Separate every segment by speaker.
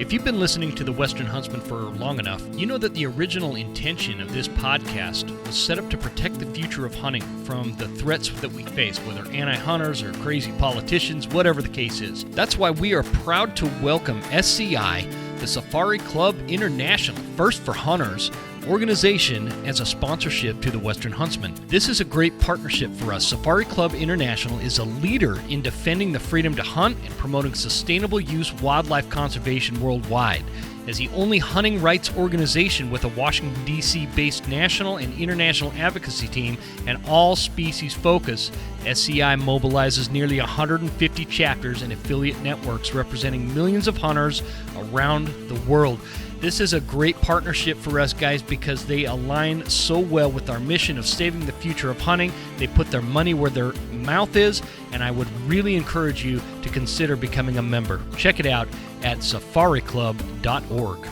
Speaker 1: If you've been listening to the Western Huntsman for long enough, you know that the original intention of this podcast was set up to protect the future of hunting from the threats that we face, whether anti-hunters or crazy politicians, whatever the case is. That's why we are proud to welcome SCI, the Safari Club International, first for hunters, organization as a sponsorship to the Western Huntsman. This is a great partnership for us. Safari Club International is a leader in defending the freedom to hunt and promoting sustainable use wildlife conservation worldwide. As the only hunting rights organization with a Washington, D.C. based national and international advocacy team and all species focus, SCI mobilizes nearly 150 chapters and affiliate networks representing millions of hunters around the world. This is a great partnership for us, guys, because they align so well with our mission of saving the future of hunting. They put their money where their mouth is, and I would really encourage you to consider becoming a member. Check it out at safariclub.org.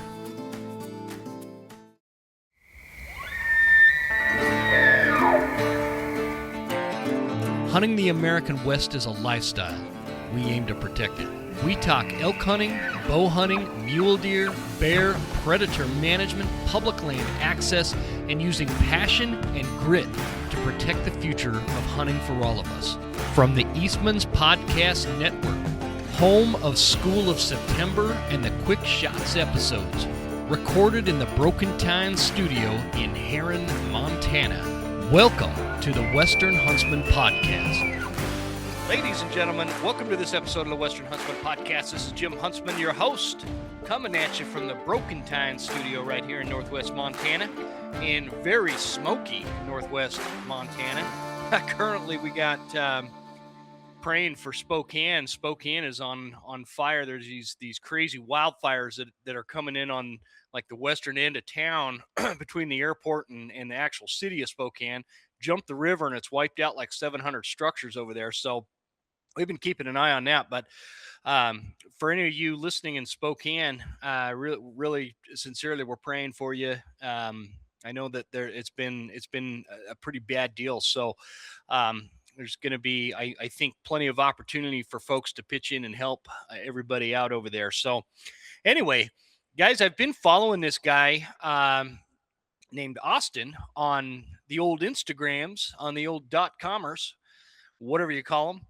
Speaker 1: Hunting the American West is a lifestyle. We aim to protect it. We talk elk hunting, bow hunting, mule deer, bear, predator management, public land access, and using passion and grit to protect the future of hunting for all of us. From the Eastman's Podcast Network, home of School of September and the Quick Shots episodes, recorded in the Broken Tine Studio in Herron, Montana. Welcome to the Western Huntsman Podcast. Ladies and gentlemen, welcome to this episode of the Western Huntsman Podcast. This is Jim Huntsman, your host, coming at you from the Broken Tine Studio right here in Northwest Montana, in very smoky Northwest Montana. Currently, we got praying for Spokane. Spokane is on fire. There's these crazy wildfires that are coming in on like the western end of town between the airport and the actual city of Spokane. Jumped the river and it's wiped out like 700 structures over there. So we've been keeping an eye on that, but for any of you listening in Spokane, really sincerely, we're praying for you. I know that it's been a pretty bad deal. So there's going to be, I think, plenty of opportunity for folks to pitch in and help everybody out over there. So anyway, guys, I've been following this guy named Easton on the old Instagrams, on the old .commerce, whatever you call them.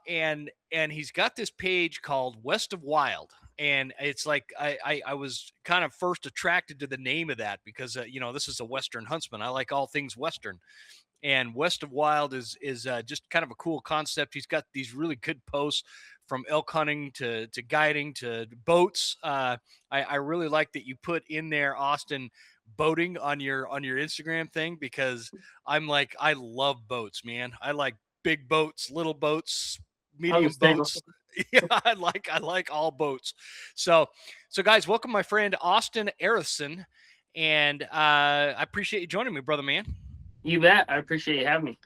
Speaker 1: And he's got this page called West of Wild. And it's like, I was kind of first attracted to the name of that because, this is a Western Huntsman. I like all things Western, and West of Wild is just kind of a cool concept. He's got these really good posts from elk hunting to guiding to boats. I really like that you put in there, Austin, boating on your Instagram thing, because I'm like, I love boats, man. I like big boats, little boats, medium boats. Yeah, I like all boats. So guys, welcome my friend Austin Arithson, and I appreciate you joining me, brother man.
Speaker 2: You bet. I appreciate you having me.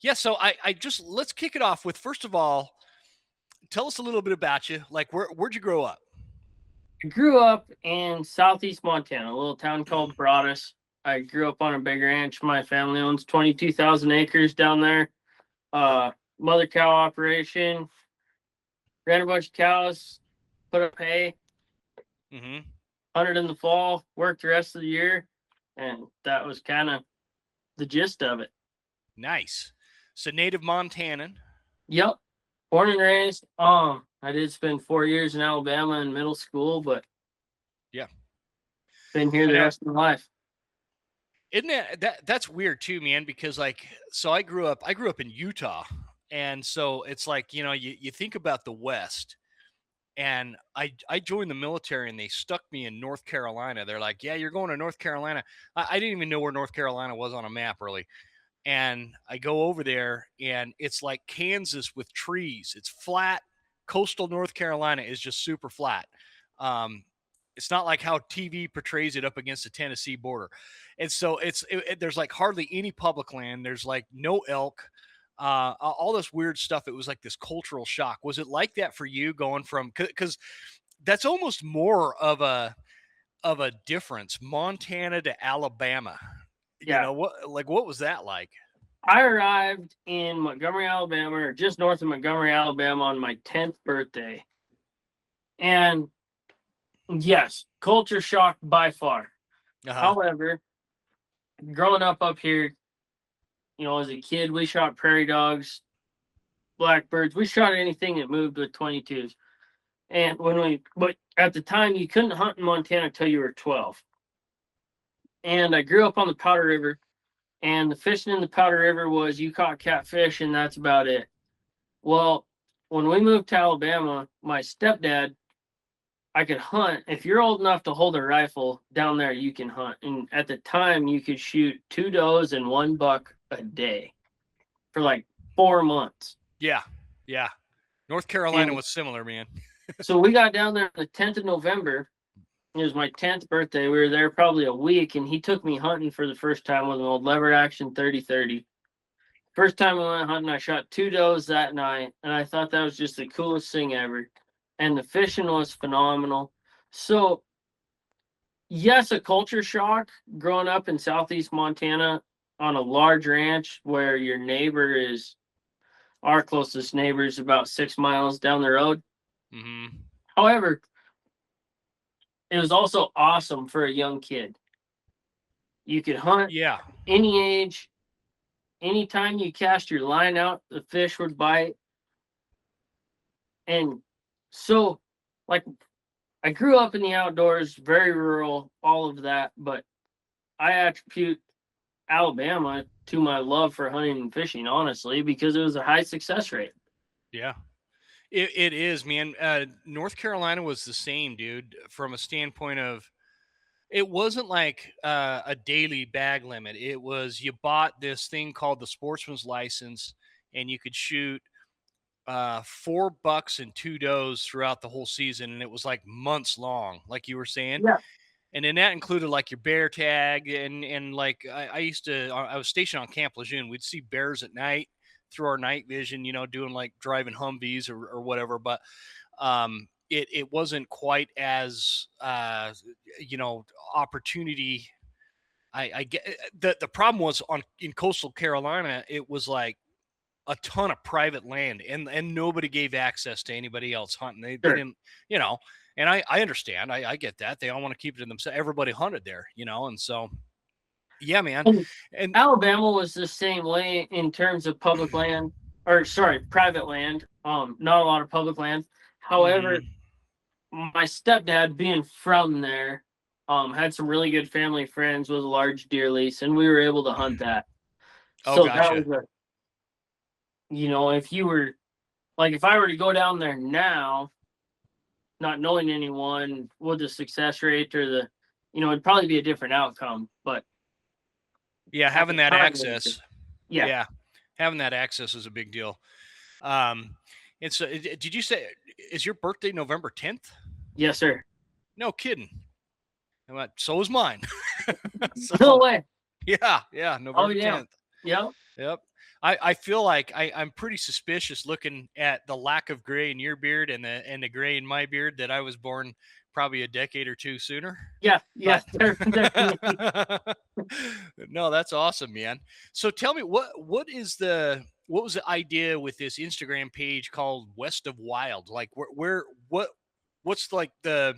Speaker 1: Yeah, so I just, let's kick it off with, first of all, tell us a little bit about you. Like, where'd you grow up?
Speaker 2: I grew up in southeast Montana, a little town called Broadus. I grew up on a big ranch. My family owns 22,000 acres down there. Mother cow operation. Ran a bunch of cows, put up hay, hunted in the fall, worked the rest of the year, and that was kind of the gist of it.
Speaker 1: Nice. So native Montanan.
Speaker 2: Yep. Born and raised. I did spend 4 years in Alabama in middle school, but
Speaker 1: yeah,
Speaker 2: been here the rest of my life.
Speaker 1: Isn't that's weird too, man? Because so I grew up in Utah, and so it's like, you think about the West, and I joined the military and they stuck me in North Carolina. They're like, yeah, you're going to North Carolina. I didn't even know where North Carolina was on a map really. And I go over there and it's like Kansas with trees. It's flat. Coastal North Carolina is just super flat. It's not like how TV portrays it up against the Tennessee border. And so there's like hardly any public land. There's like no elk, all this weird stuff. It was like this cultural shock. Was it like that for you going from, because that's almost more of a difference, Montana to Alabama?
Speaker 2: Yeah.
Speaker 1: What was that like?
Speaker 2: I arrived in Montgomery, Alabama, or just north of Montgomery, Alabama on my 10th birthday. And Yes, culture shock by far.
Speaker 1: Uh-huh.
Speaker 2: However, growing up here, as a kid, we shot prairie dogs, blackbirds. We shot anything that moved with 22s. And but at the time, you couldn't hunt in Montana until you were 12. And I grew up on the Powder River, and the fishing in the Powder River was you caught catfish, and that's about it. Well, when we moved to Alabama, my stepdad, I could hunt. If you're old enough to hold a rifle down there, you can hunt. And at the time, you could shoot 2 does and 1 buck a day for like 4 months.
Speaker 1: Yeah. Yeah. North Carolina
Speaker 2: And
Speaker 1: was similar, man.
Speaker 2: so we got down there on the 10th of November. It was my 10th birthday. We were there probably a week, and he took me hunting for the first time with an old lever action 30-30. First time I went hunting, I shot 2 does that night, and I thought that was just the coolest thing ever. And the fishing was phenomenal. So, yes, a culture shock growing up in southeast Montana on a large ranch where your neighbor is, our closest neighbor is about 6 miles down the road.
Speaker 1: Mm-hmm.
Speaker 2: However, it was also awesome for a young kid. You could hunt
Speaker 1: Yeah.
Speaker 2: any age. Anytime you cast your line out, the fish would bite. And so, like, I grew up in the outdoors, very rural, all of that, but I attribute Alabama to my love for hunting and fishing, honestly, because it was a high success rate.
Speaker 1: Yeah. It is, man. North Carolina was the same, dude, from a standpoint of it wasn't like a daily bag limit. It was you bought this thing called the sportsman's license, and you could shoot 4 bucks and 2 does throughout the whole season, and it was like months long, like you were saying.
Speaker 2: Yeah.
Speaker 1: And then that included like your bear tag, and like I used to, I was stationed on Camp Lejeune. We'd see bears at night through our night vision, doing like driving Humvees or whatever. But it wasn't quite as opportunity. I get the problem was in coastal Carolina, it was like a ton of private land, and nobody gave access to anybody else hunting. They
Speaker 2: Sure.
Speaker 1: didn't, and I understand. I get that. They all want to keep it to themselves. Everybody hunted there, and so yeah, man.
Speaker 2: And
Speaker 1: And
Speaker 2: Alabama was the same way in terms of public land, or sorry, private land. Not a lot of public land. However,
Speaker 1: mhm.
Speaker 2: my stepdad, being from there, had some really good family friends with a large deer lease, and we were able to hunt that.
Speaker 1: Oh,
Speaker 2: So that
Speaker 1: gotcha.
Speaker 2: was if you were like, if I were to go down there now, not knowing anyone, would the success rate or it'd probably be a different outcome. But
Speaker 1: Yeah,
Speaker 2: at
Speaker 1: having
Speaker 2: the
Speaker 1: that
Speaker 2: time,
Speaker 1: access.
Speaker 2: yeah,
Speaker 1: Yeah, having that access is a big deal. Um, and so, did you say is your birthday November 10th?
Speaker 2: yes, sir.
Speaker 1: No kidding. I went, so is mine.
Speaker 2: No
Speaker 1: So
Speaker 2: way.
Speaker 1: yeah,
Speaker 2: Oh
Speaker 1: November
Speaker 2: yeah.
Speaker 1: 10th.
Speaker 2: Yep.
Speaker 1: Yep. I feel like I'm pretty suspicious looking at the lack of gray in your beard and the gray in my beard that I was born probably a decade or two sooner.
Speaker 2: Yeah. Yeah.
Speaker 1: But
Speaker 2: Definitely.
Speaker 1: no, that's awesome, man. So tell me what was the idea with this Instagram page called West of Wild? Like what's like the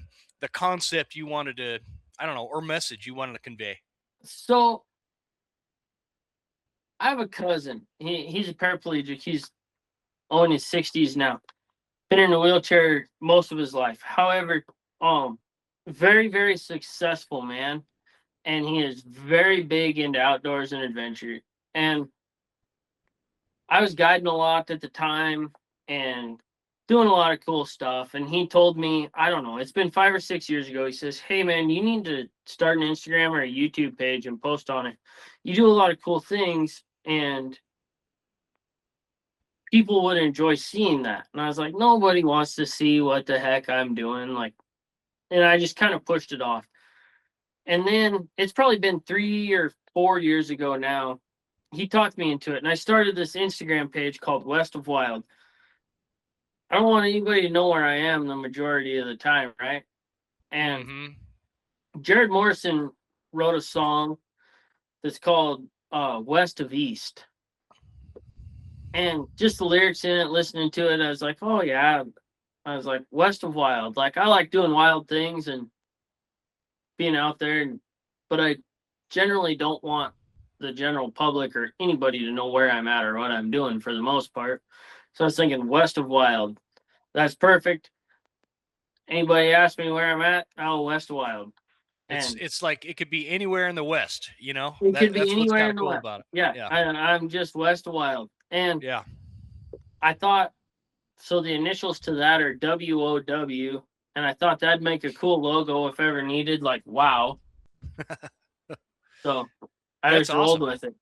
Speaker 1: concept you wanted to, I don't know, or message you wanted to convey?
Speaker 2: So I have a cousin. He's a paraplegic. He's in his 60s now. Been in a wheelchair most of his life. However, very, very successful man. And he is very big into outdoors and adventure. And I was guiding a lot at the time and doing a lot of cool stuff. And he told me, I don't know, it's been 5 or 6 years ago. He says, "Hey man, you need to start an Instagram or a YouTube page and post on it. You do a lot of cool things and people would enjoy seeing that." And I was like, nobody wants to see what the heck I'm doing. Like, and I just kind of pushed it off. And then it's probably been 3 or 4 years ago now. He talked me into it, and I started this Instagram page called West of Wild. I don't want anybody to know where I am the majority of the time, right? And
Speaker 1: Mhm.
Speaker 2: Jared Morrison wrote a song that's called West of East. And just the lyrics in it, listening to it, I was like, oh yeah, I was like, west of wild. Like, I like doing wild things and being out there, but I generally don't want the general public or anybody to know where I'm at or what I'm doing for the most part. So I was thinking west of wild. That's perfect. Anybody ask me where I'm at? Oh, west of wild. And
Speaker 1: It's like it could be anywhere in the West, you know?
Speaker 2: it could be
Speaker 1: That's what's
Speaker 2: anywhere
Speaker 1: kind
Speaker 2: in
Speaker 1: of
Speaker 2: the
Speaker 1: cool
Speaker 2: west.
Speaker 1: about it.
Speaker 2: Yeah,
Speaker 1: Yeah.
Speaker 2: I'm just west of wild. And
Speaker 1: Yeah.
Speaker 2: I thought, so the initials to that are WOW. And I thought that'd make a cool logo if ever needed, like wow. So I
Speaker 1: That's
Speaker 2: just rolled
Speaker 1: awesome.
Speaker 2: with it.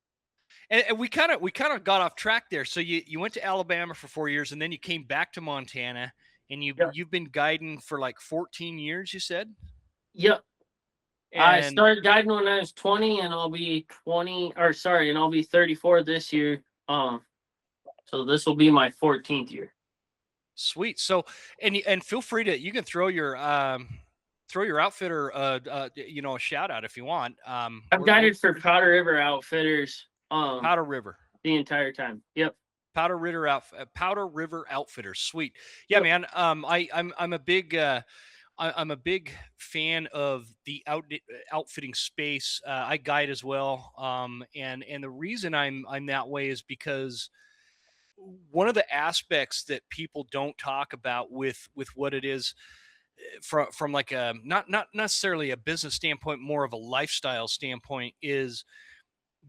Speaker 1: And we kind of got off track there. So you went to Alabama for 4 years and then you came back to Montana and
Speaker 2: Yep.
Speaker 1: you've been guiding for like 14 years, you said?
Speaker 2: Yep. I
Speaker 1: And
Speaker 2: started guiding when I was 20, and I'll be 34 this year. So this will be my 14th year.
Speaker 1: sweet. So and feel free to, you can throw your outfitter a shout out if you want.
Speaker 2: I've guided for Powder River Outfitters
Speaker 1: Powder River.
Speaker 2: the entire time. Yep.
Speaker 1: Powder River Outfitters. Sweet. Yeah,
Speaker 2: Yep.
Speaker 1: man. I'm a big I'm a big fan of the outfitting space. I guide as well, and the reason I'm that way is because one of the aspects that people don't talk about with what it is from like a not necessarily a business standpoint, more of a lifestyle standpoint, is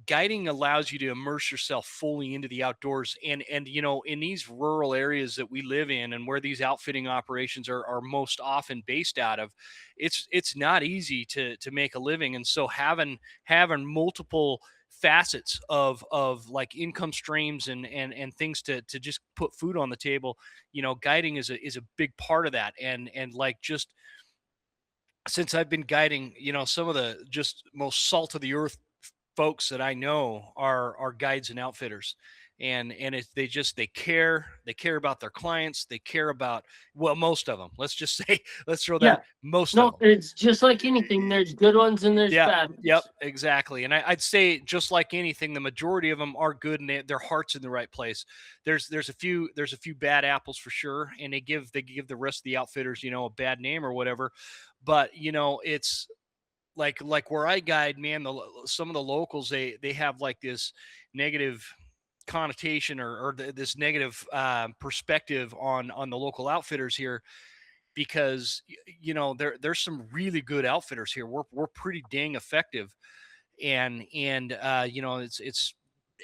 Speaker 1: guiding allows you to immerse yourself fully into the outdoors, and in these rural areas that we live in and where these outfitting operations are most often based out of, it's not easy to make a living. And so having multiple facets of like income streams and things to just put food on the table, guiding is a big part of that. And like, just since I've been guiding, some of the just most salt of the earth folks that I know are guides and outfitters. And they care about their clients. They care about, well, most of them. Let's just say, let's throw
Speaker 2: Yeah.
Speaker 1: that, most of
Speaker 2: No,
Speaker 1: them.
Speaker 2: it's just like anything. There's good ones and there's
Speaker 1: Yeah.
Speaker 2: bad ones.
Speaker 1: Yep. Exactly. And I'd say, just like anything, the majority of them are good and their heart's in the right place. There's a few bad apples for sure, and they give the rest of the outfitters, a bad name or whatever. But it's like where I guide, man, some of the locals, they have like this negative connotation or this negative perspective on the local outfitters here, because there's some really good outfitters here. We're pretty dang effective, and it's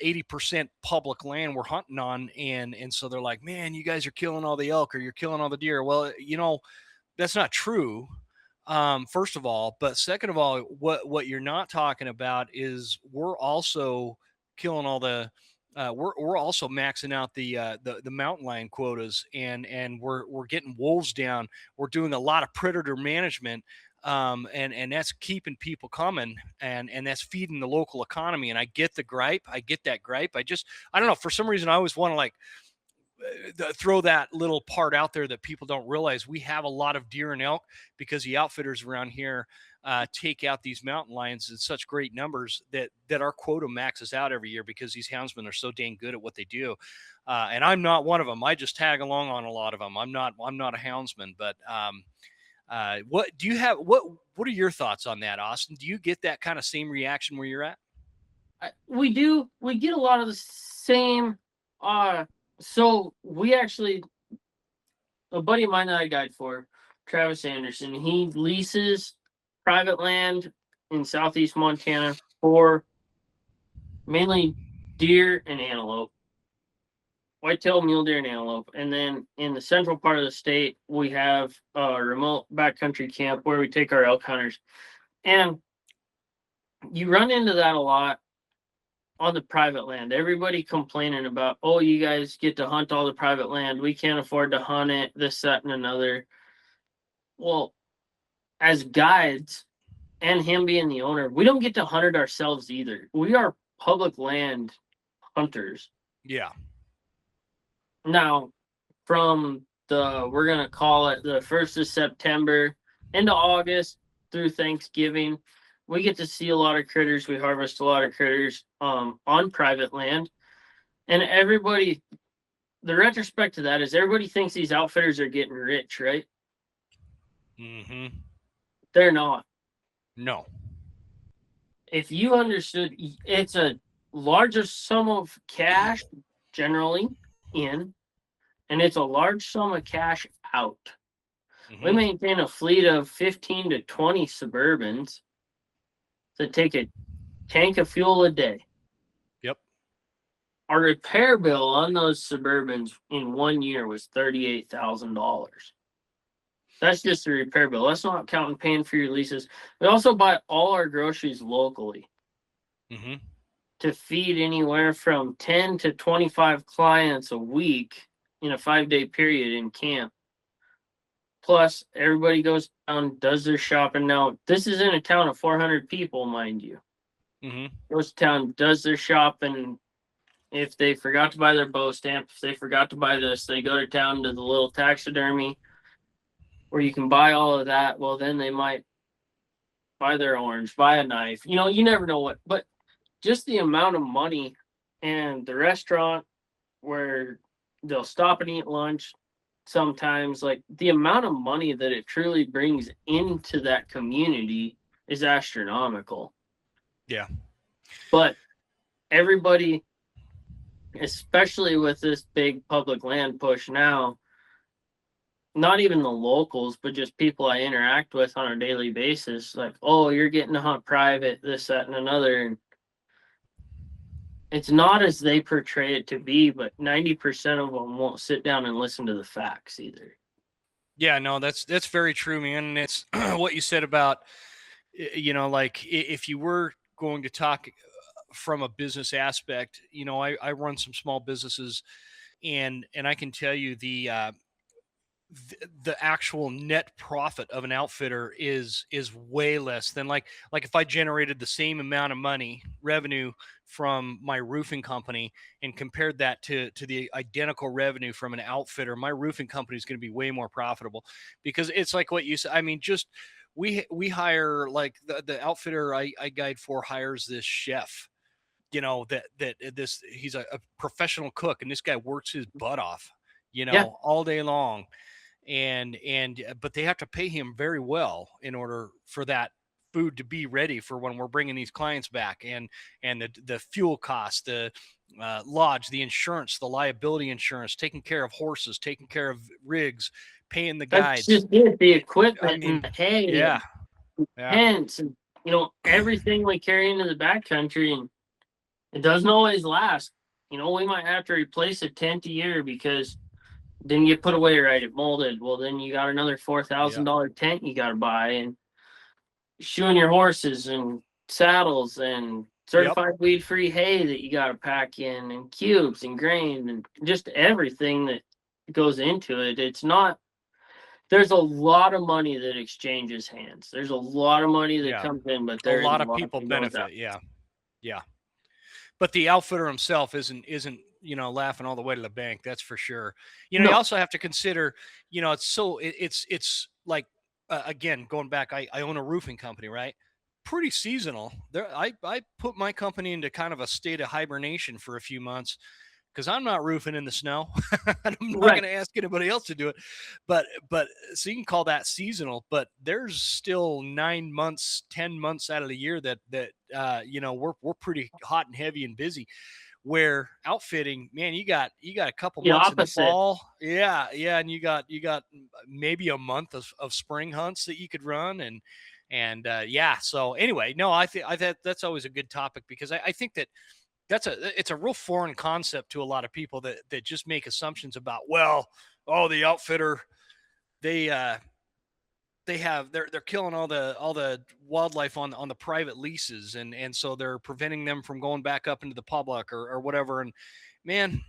Speaker 1: 80% public land we're hunting on, and so they're like, man, you guys are killing all the elk or you're killing all the deer. Well, that's not true, first of all. But second of all, what you're not talking about is we're also killing all the we're also maxing out the mountain lion quotas, and we're getting wolves down. We're doing a lot of predator management, and that's keeping people coming, and that's feeding the local economy. And I get the gripe. I get that gripe. I don't know, for some reason I always want to like throw that little part out there that people don't realize. We have a lot of deer and elk because the outfitters around here take out these mountain lions in such great numbers that our quota maxes out every year, because these houndsmen are so dang good at what they do. And I'm not one of them. I just tag along on a lot of them. I'm not a houndsman. But what do you have? What are your thoughts on that, Austin? Do you get that kind of same reaction where you're at?
Speaker 2: We do. We get a lot of the same. So we actually, a buddy of mine that I guide for, Travis Anderson, he leases private land in southeast Montana for mainly deer and antelope, whitetail, mule deer, and antelope. And then in the central part of the state, we have a remote backcountry camp where we take our elk hunters. And you run into that a lot on the private land. Everybody complaining about, oh, you guys get to hunt all the private land. We can't afford to hunt it, this, that, and another. Well, as guides and him being the owner, we don't get to hunt it ourselves either. We are public land hunters.
Speaker 1: Yeah.
Speaker 2: Now, from we're going to call it the 1st of September into August through Thanksgiving, we get to see a lot of critters. We harvest a lot of critters on private land. And everybody, the retrospect to that is everybody thinks these outfitters are getting rich, right?
Speaker 1: Mm-hmm.
Speaker 2: They're not.
Speaker 1: No.
Speaker 2: If you understood, it's a larger sum of cash generally in, and it's a large sum of cash out. We
Speaker 1: Mm-hmm.
Speaker 2: maintain a fleet of 15 to 20 Suburbans that take a tank of fuel a day.
Speaker 1: Yep.
Speaker 2: Our repair bill on those Suburbans in 1 year was $38,000. That's just the repair bill. That's not counting paying for your leases. We also buy all our groceries locally
Speaker 1: Mm-hmm.
Speaker 2: to feed anywhere from 10 to 25 clients a week in a 5-day period in camp. Plus, everybody goes down, does their shopping. Now, this is in a town of 400 people, mind you.
Speaker 1: Mm-hmm.
Speaker 2: Goes to town, does their shopping. If they forgot to buy their bow stamp, if they forgot to buy this, they go to town to the little taxidermy where you can buy all of that. Well, then they might buy their orange, buy a knife. You never know what. But just the amount of money and the restaurant where they'll stop and eat lunch sometimes, like the amount of money that it truly brings into that community is astronomical.
Speaker 1: Yeah.
Speaker 2: But everybody, especially with this big public land push now, not even the locals, but just people I interact with on a daily basis, like, oh, you're getting to hunt private, this, that, and another. And it's not as they portray it to be, but 90% of them won't sit down and listen to the facts either.
Speaker 1: Yeah, no, that's very true, man. And it's what you said about, like if you were going to talk from a business aspect, I run some small businesses, and I can tell you the actual net profit of an outfitter is way less than like if I generated the same amount of money revenue from my roofing company and compared that to the identical revenue from an outfitter, my roofing company is going to be way more profitable, because it's like what you said. I mean, just we hire, like the outfitter I guide for hires this chef, that this he's a professional cook, and this guy works his butt off,
Speaker 2: Yeah,
Speaker 1: all day long, but they have to pay him very well in order for that food to be ready for when we're bringing these clients back, and the fuel costs, the lodge, the insurance, the liability insurance, taking care of horses, taking care of rigs, paying the
Speaker 2: that's
Speaker 1: guides.
Speaker 2: just it. The
Speaker 1: I
Speaker 2: equipment and
Speaker 1: mean,
Speaker 2: the hay
Speaker 1: yeah,
Speaker 2: and
Speaker 1: yeah,
Speaker 2: tents and everything we carry into the backcountry, and it doesn't always last. We might have to replace a tent a year because it didn't get put away right, it molded. Well, then you got another
Speaker 1: yeah,
Speaker 2: $4,000 tent you got to buy, and shoeing your horses and saddles and
Speaker 1: yep,
Speaker 2: certified weed free hay that you got to pack in, and cubes and grain and just everything that goes into it. It's not, there's a lot of money that exchanges hands. There's a lot of money that
Speaker 1: yeah.
Speaker 2: comes in, but
Speaker 1: A
Speaker 2: there is a
Speaker 1: lot of
Speaker 2: lot
Speaker 1: people
Speaker 2: that goes out.
Speaker 1: benefit. Yeah, yeah. But the outfitter himself isn't laughing all the way to the bank. That's for sure. You
Speaker 2: No,
Speaker 1: also have to consider, it's like, again, going back, I own a roofing company, right? Pretty seasonal. There, I put my company into kind of a state of hibernation for a few months, because I'm not roofing in the snow. And I'm not going
Speaker 2: right.
Speaker 1: to ask anybody else to do it. But so you can call that seasonal, but there's still 9 months, 10 months out of the year that we're pretty hot and heavy and busy. Where outfitting, man, you got a couple
Speaker 2: The
Speaker 1: months in the
Speaker 2: opposite.
Speaker 1: fall. Yeah, yeah, and you got maybe a month of spring hunts that you could run, and yeah. So anyway, no, I think that's always a good topic, because I think that it's a real foreign concept to a lot of people that just make assumptions about, well, oh, the outfitter, they they're killing all the wildlife on the private leases, and so they're preventing them from going back up into the public, or whatever. And man,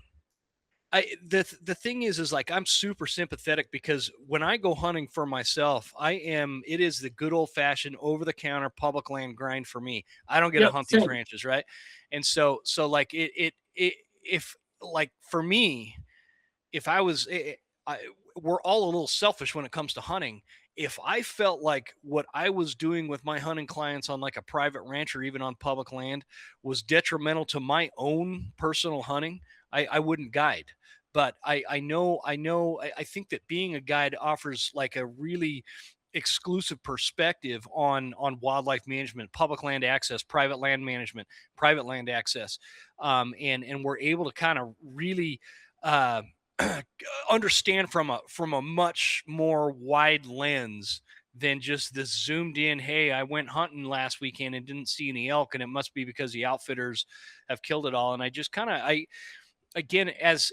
Speaker 1: the thing is like, I'm super sympathetic, because when I go hunting for myself, it is the good old fashioned over the counter public land grind for me. I don't get to
Speaker 2: Yep,
Speaker 1: hunt these
Speaker 2: same.
Speaker 1: ranches, right? And so like if like for me, if I was we're all a little selfish when it comes to hunting. If I felt like what I was doing with my hunting clients on like a private ranch, or even on public land, was detrimental to my own personal hunting, I wouldn't guide. But I think that being a guide offers like a really exclusive perspective on wildlife management, public land access, private land management, private land access, and we're able to kind of really uh, understand from a much more wide lens than just this zoomed in. Hey, I went hunting last weekend and didn't see any elk, and it must be because the outfitters have killed it all. And I just kind of I again, as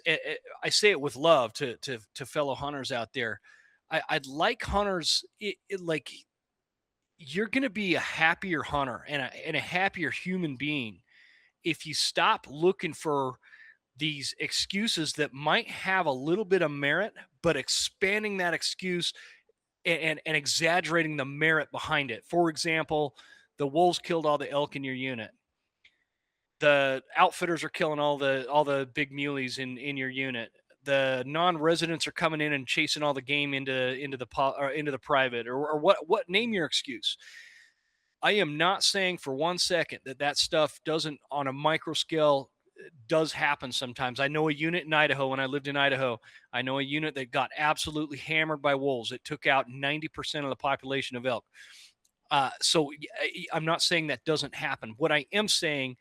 Speaker 1: I say it with love to fellow hunters out there, I'd like hunters like you're going to be a happier hunter and a happier human being if you stop looking for these excuses that might have a little bit of merit, but expanding that excuse and exaggerating the merit behind it. For example, the wolves killed all the elk in your unit. The outfitters are killing all the big muleys in your unit. The non-residents are coming in and chasing all the game into the private or what name your excuse. I am not saying for one second that stuff doesn't on a micro scale does happen sometimes. I know a unit in Idaho when I lived in Idaho. I know a unit that got absolutely hammered by wolves. It took out 90% of the population of elk. So I'm not saying that doesn't happen. What I am saying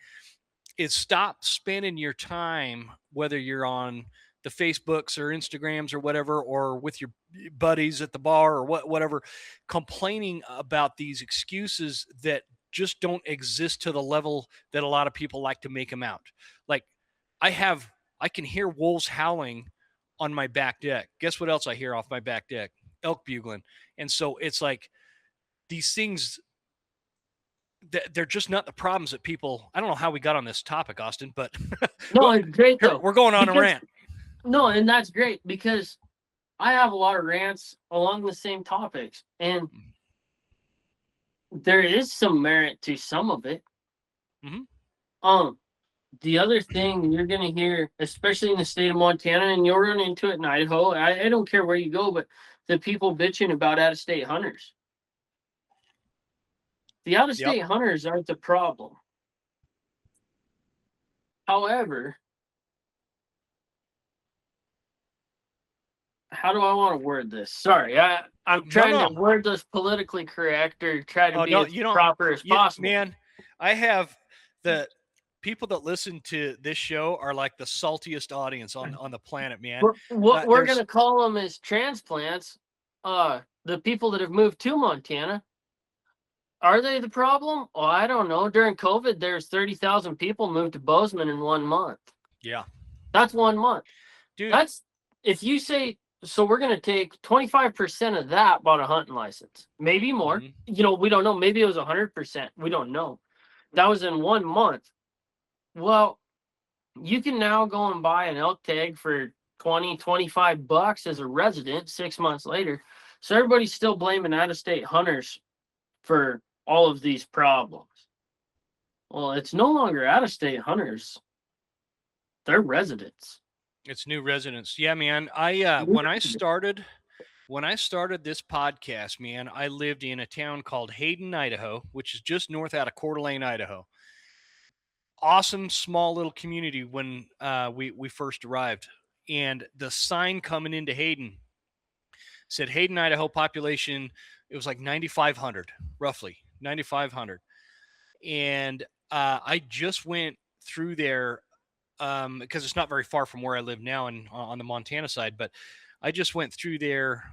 Speaker 1: is stop spending your time, whether you're on the Facebooks or Instagrams or whatever, or with your buddies at the bar or whatever, complaining about these excuses that just don't exist to the level that a lot of people like to make them out. Like I can hear wolves howling on my back deck. Guess what else I hear off my back deck? Elk bugling. And so it's like these things, they're just not the problems that people. I don't know how we got on this topic, Austin, but
Speaker 2: No, it's great though.
Speaker 1: we're going on a rant.
Speaker 2: No, and that's great because I have a lot of rants along the same topics, and there is some merit to some of it.
Speaker 1: Mm-hmm.
Speaker 2: The other thing you're gonna hear, especially in the state of Montana, and you'll run into it in Idaho. I don't care where you go, but the people bitching about out-of-state hunters. The out-of-state hunters aren't the problem. However, how do I want to word this? Sorry, I'm trying to word this politically correct or try to be as proper as possible.
Speaker 1: Man, I have the people that listen to this show are like the saltiest audience on the planet, man.
Speaker 2: What we're going to call them is transplants. The people that have moved to Montana. Are they the problem? Oh, I don't know. During COVID, there's 30,000 people moved to Bozeman in 1 month.
Speaker 1: Yeah.
Speaker 2: That's 1 month.
Speaker 1: Dude.
Speaker 2: That's, if you say, so we're going to take 25% of that bought a hunting license. Maybe more. Mm-hmm. We don't know. Maybe it was 100%. We don't know. That was in 1 month. Well, you can now go and buy an elk tag for $20-25 as a resident 6 months later. So everybody's still blaming out-of-state hunters for all of these problems. Well, it's no longer out-of-state hunters. They're residents.
Speaker 1: It's new residents. Yeah, man. When I started this podcast, man, I lived in a town called Hayden, Idaho, which is just north out of Coeur d'Alene, Idaho. Awesome small little community when we first arrived. And the sign coming into Hayden said Hayden, Idaho population, it was like 9,500, roughly 9,500. And I just went through there because it's not very far from where I live now and on the Montana side, but I just went through there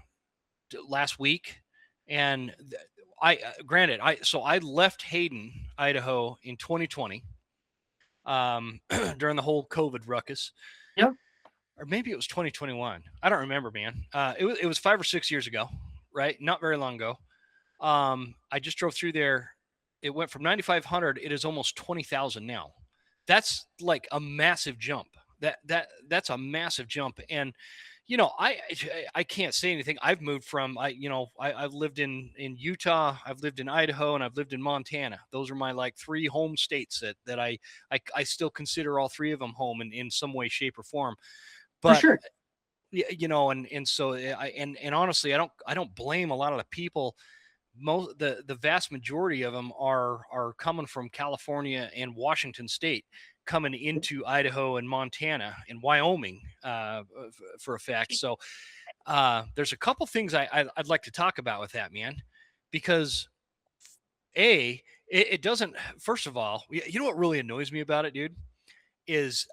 Speaker 1: last week. And I left Hayden, Idaho in 2020 during the whole COVID ruckus.
Speaker 2: Yep.
Speaker 1: Or maybe it was 2021. I don't remember, man. It was 5 or 6 years ago, right? Not very long ago. I just drove through there. It went from 9,500. It is almost 20,000 now. That's like a massive jump. That's a massive jump. And I can't say anything. I've moved from I've lived in Utah, I've lived in Idaho, and I've lived in Montana. Those are my like 3 home states that I still consider all 3 of them home in some way, shape, or form. But
Speaker 2: for sure.
Speaker 1: And so and honestly, I don't blame a lot of the people. The vast majority of them are coming from California and Washington State. coming into Idaho and Montana and Wyoming for a fact. So there's a couple things I'd like to talk about with that, man, because it doesn't. First of all, you know what really annoys me about it, dude, is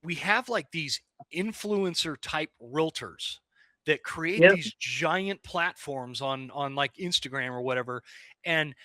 Speaker 1: we have like these influencer type realtors that create
Speaker 2: Yep.
Speaker 1: these giant platforms on like Instagram or whatever, and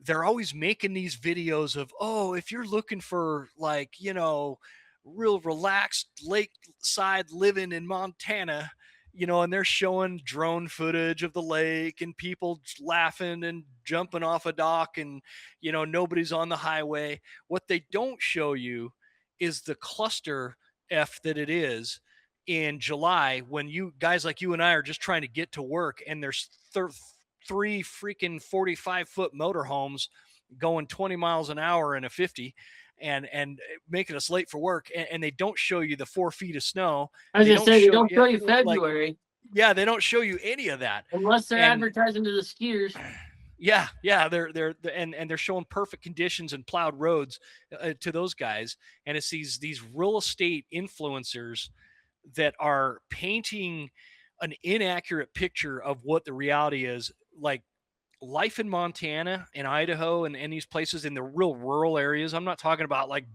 Speaker 1: they're always making these videos of, oh, if you're looking for like, real relaxed lakeside living in Montana, and they're showing drone footage of the lake and people laughing and jumping off a dock, and nobody's on the highway. What they don't show you is the cluster F that it is in July when you guys like you and I are just trying to get to work, and there's three freaking 45-foot motorhomes going 20 miles an hour in a 50 and making us late for work, and they don't show you the 4 feet of snow.
Speaker 2: I was
Speaker 1: They
Speaker 2: gonna
Speaker 1: don't
Speaker 2: say they
Speaker 1: show
Speaker 2: don't
Speaker 1: you
Speaker 2: show you
Speaker 1: like,
Speaker 2: February
Speaker 1: yeah, they don't show you any of that.
Speaker 2: unless they're
Speaker 1: And
Speaker 2: advertising to the skiers.
Speaker 1: yeah, and they're showing perfect conditions and plowed roads to those guys, and it's these real estate influencers that are painting an inaccurate picture of what the reality is. Like life in Montana and Idaho and these places in the real rural areas. I'm not talking about like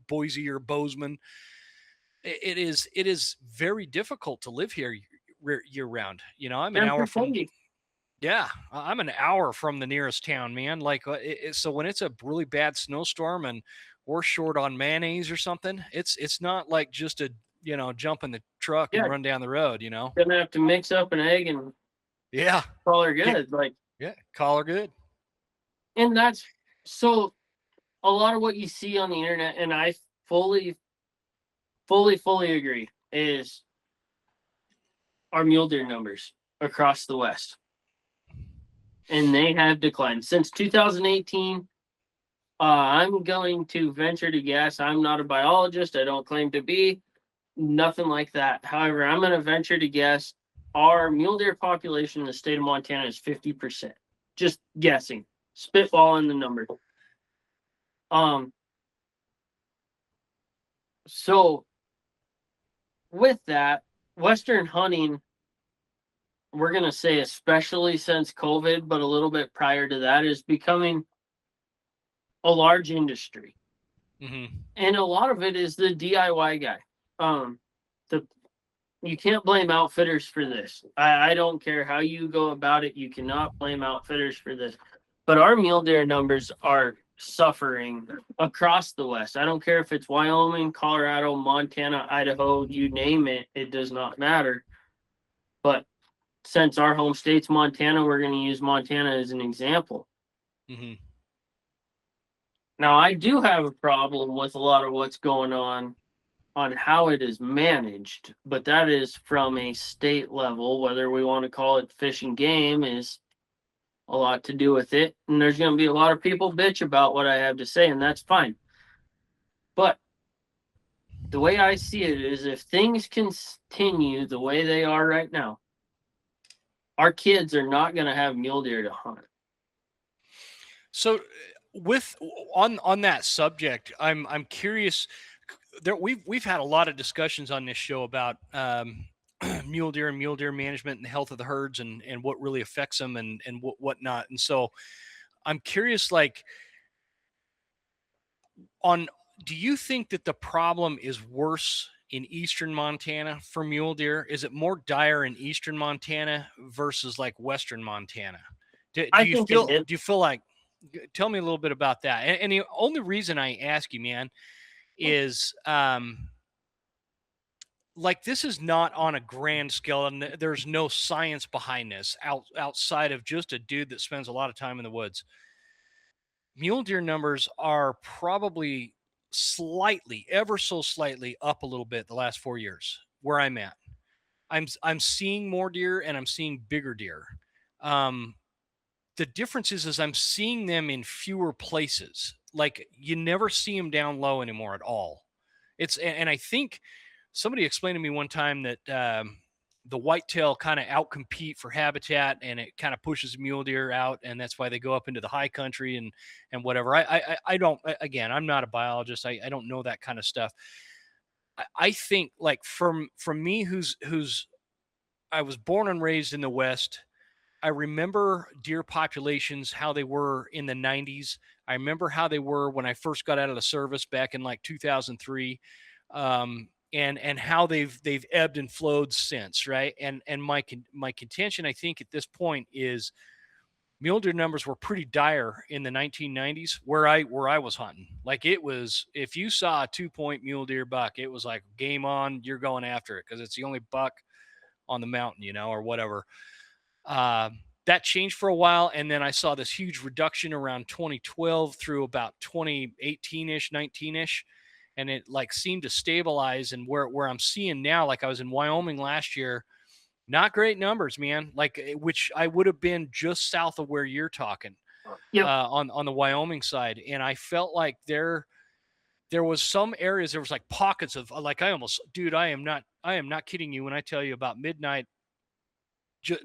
Speaker 1: Boise or Bozeman. It is very difficult to live here year round. I'm an
Speaker 2: And
Speaker 1: hour from.
Speaker 2: pretending.
Speaker 1: Yeah, I'm an hour from the nearest town, man. Like, so when it's a really bad snowstorm and we're short on mayonnaise or something, it's not like just a jump in the truck and
Speaker 2: Yeah,
Speaker 1: run down the road.
Speaker 2: gonna have to mix up an egg and
Speaker 1: Yeah,
Speaker 2: call her
Speaker 1: get
Speaker 2: good. Like,
Speaker 1: yeah, call her good.
Speaker 2: and that's so a lot of what you see on the internet, and I fully agree, is our mule deer numbers across the West. And they have declined since 2018. I'm going to venture to guess. I'm not a biologist. I don't claim to be. Nothing like that. However, I'm going to venture to guess our mule deer population in the state of Montana is 50%. Just guessing. Spitballing the number. So with that, Western hunting, we're going to say, especially since COVID, but a little bit prior to that, is becoming a large industry.
Speaker 1: Mm-hmm.
Speaker 2: And a lot of it is the DIY guy. You can't blame outfitters for this. I don't care how you go about it. You cannot blame outfitters for this. But our mule deer numbers are suffering across the West. I don't care if it's Wyoming, Colorado, Montana, Idaho, you name it. It does not matter. But since our home state's Montana, we're going to use Montana as an example.
Speaker 1: Mm-hmm.
Speaker 2: Now, I do have a problem with a lot of what's going on how it is managed, but that is from a state level. Whether we want to call it fish and game is a lot to do with it. And there's going to be a lot of people bitch about what I have to say, and that's fine. But the way I see it is, if things continue the way they are right now, our kids are not going to have mule deer to hunt.
Speaker 1: So on that subject, I'm curious. We've had a lot of discussions on this show about mule deer and mule deer management and the health of the herds and what really affects them and whatnot. And so I'm curious, like, do you think that the problem is worse in eastern Montana for mule deer? Is it more dire in eastern Montana versus like western Montana? Do you feel like? Tell me a little bit about that. And the only reason I ask you, man, is like, this is not on a grand scale, and there's no science behind this outside of just a dude that spends a lot of time in the woods. Mule deer numbers are probably ever so slightly up a little bit the last 4 years where I'm at. I'm seeing more deer and I'm seeing bigger deer. The difference is I'm seeing them in fewer places. Like, you never see them down low anymore at all. And I think somebody explained to me one time that the whitetail kind of outcompete for habitat, and it kind of pushes mule deer out, and that's why they go up into the high country and whatever. I don't, again, I'm not a biologist. I don't know that kind of stuff. I think, like, from me, who's I was born and raised in the West. I remember deer populations, how they were in the 90s. I remember how they were when I first got out of the service back in like 2003. And how they've ebbed and flowed since, right? And my contention, I think, at this point is mule deer numbers were pretty dire in the 1990s where I was hunting. Like, it was, if you saw a 2-point mule deer buck, it was like game on, you're going after it because it's the only buck on the mountain, or whatever. That changed for a while, and then I saw this huge reduction around 2012 through about 2018-ish, 19-ish, and it like seemed to stabilize. And where I'm seeing now, like I was in Wyoming last year, not great numbers, man. Like, which I would have been just south of where you're talking,
Speaker 2: Yep.
Speaker 1: on the Wyoming side, and I felt like there was some areas, there was like pockets of, like, dude, I am not kidding you when I tell you about midnight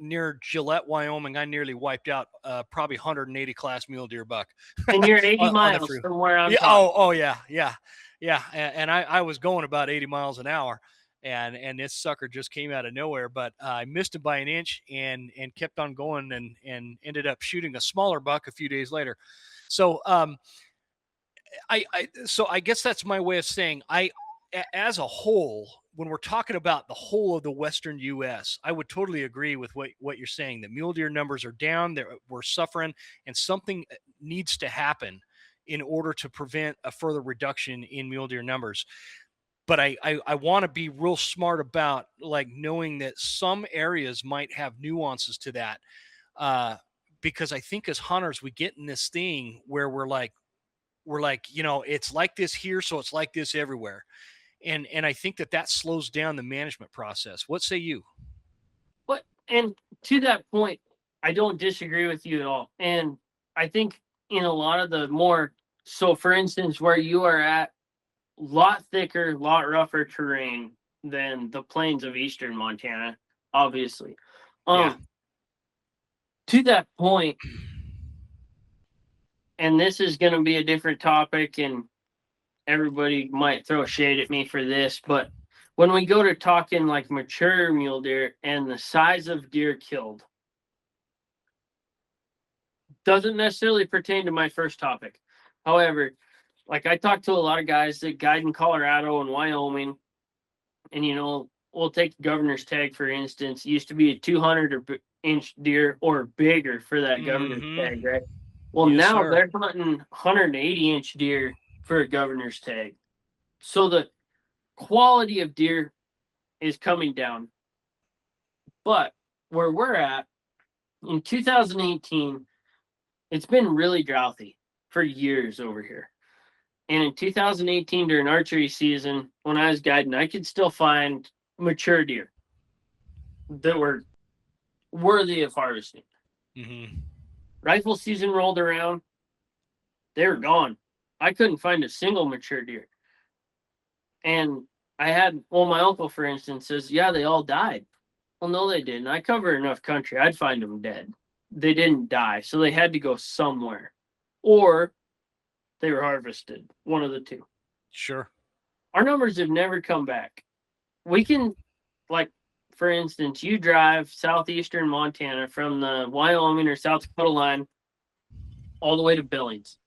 Speaker 1: near Gillette, Wyoming, I nearly wiped out probably 180 class mule deer buck.
Speaker 2: And you're 80
Speaker 1: on
Speaker 2: miles from where I'm
Speaker 1: yeah,
Speaker 2: talking.
Speaker 1: oh yeah. And I was going about 80 miles an hour, and this sucker just came out of nowhere, but I missed him by an inch and kept on going and ended up shooting a smaller buck a few days later. So I guess that's my way of saying, as a whole, when we're talking about the whole of the Western U.S., I would totally agree with what you're saying, that mule deer numbers are down, we're suffering, and something needs to happen in order to prevent a further reduction in mule deer numbers. But I want to be real smart about, like, knowing that some areas might have nuances to that, because I think as hunters, we get in this thing where we're like, it's like this here, so it's like this everywhere. And I think that slows down the management process. What say you?
Speaker 2: But, and to that point, I don't disagree with you at all. And I think in a lot of the more, so for instance, where you are at, lot thicker, lot rougher terrain than the plains of eastern Montana, obviously.
Speaker 1: Yeah.
Speaker 2: To that point, and this is going to be a different topic, and everybody might throw shade at me for this, but when we go to talking like mature mule deer and the size of deer killed, doesn't necessarily pertain to my first topic. However, like, I talked to a lot of guys that guide in Colorado and Wyoming, and we'll take Governor's Tag for instance. It used to be a 200-inch deer or bigger for that Governor's Tag, right? Well,
Speaker 1: yes,
Speaker 2: now
Speaker 1: sir.
Speaker 2: they're hunting 180-inch deer for a Governor's Tag. So the quality of deer is coming down. But where we're at, in 2018, it's been really drouthy for years over here. And in 2018, during archery season, when I was guiding, I could still find mature deer that were worthy of harvesting.
Speaker 1: Mm-hmm.
Speaker 2: Rifle season rolled around, they were gone. I couldn't find a single mature deer. And my uncle, for instance, says, yeah, they all died. Well, no, they didn't. I cover enough country, I'd find them dead. They didn't die, so they had to go somewhere. Or they were harvested, one of the two.
Speaker 1: Sure.
Speaker 2: Our numbers have never come back. We can, like, for instance, you drive southeastern Montana from the Wyoming or South Dakota line all the way to Billings,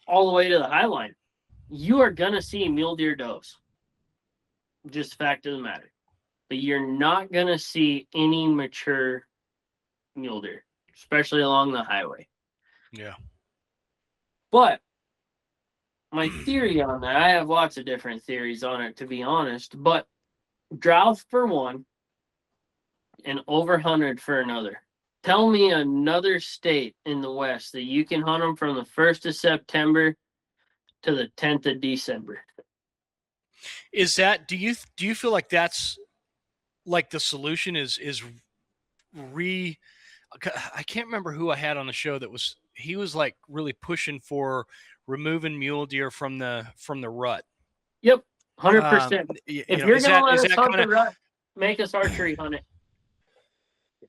Speaker 2: all the way to the High Line. You are going to see mule deer does. Just a fact of the matter. But you're not going to see any mature mule deer, especially along the highway.
Speaker 1: Yeah.
Speaker 2: But my theory on that, I have lots of different theories on it, to be honest, but drought for one and overhunted for another. Tell me another state in the West that you can hunt them from the 1st of September to the 10th of December.
Speaker 1: Is that, do you feel like that's like the solution is I can't remember who I had on the show he was like really pushing for removing mule deer from the rut.
Speaker 2: Yep, 100%. If you're going to let us hunt the rut, make us archery hunt it.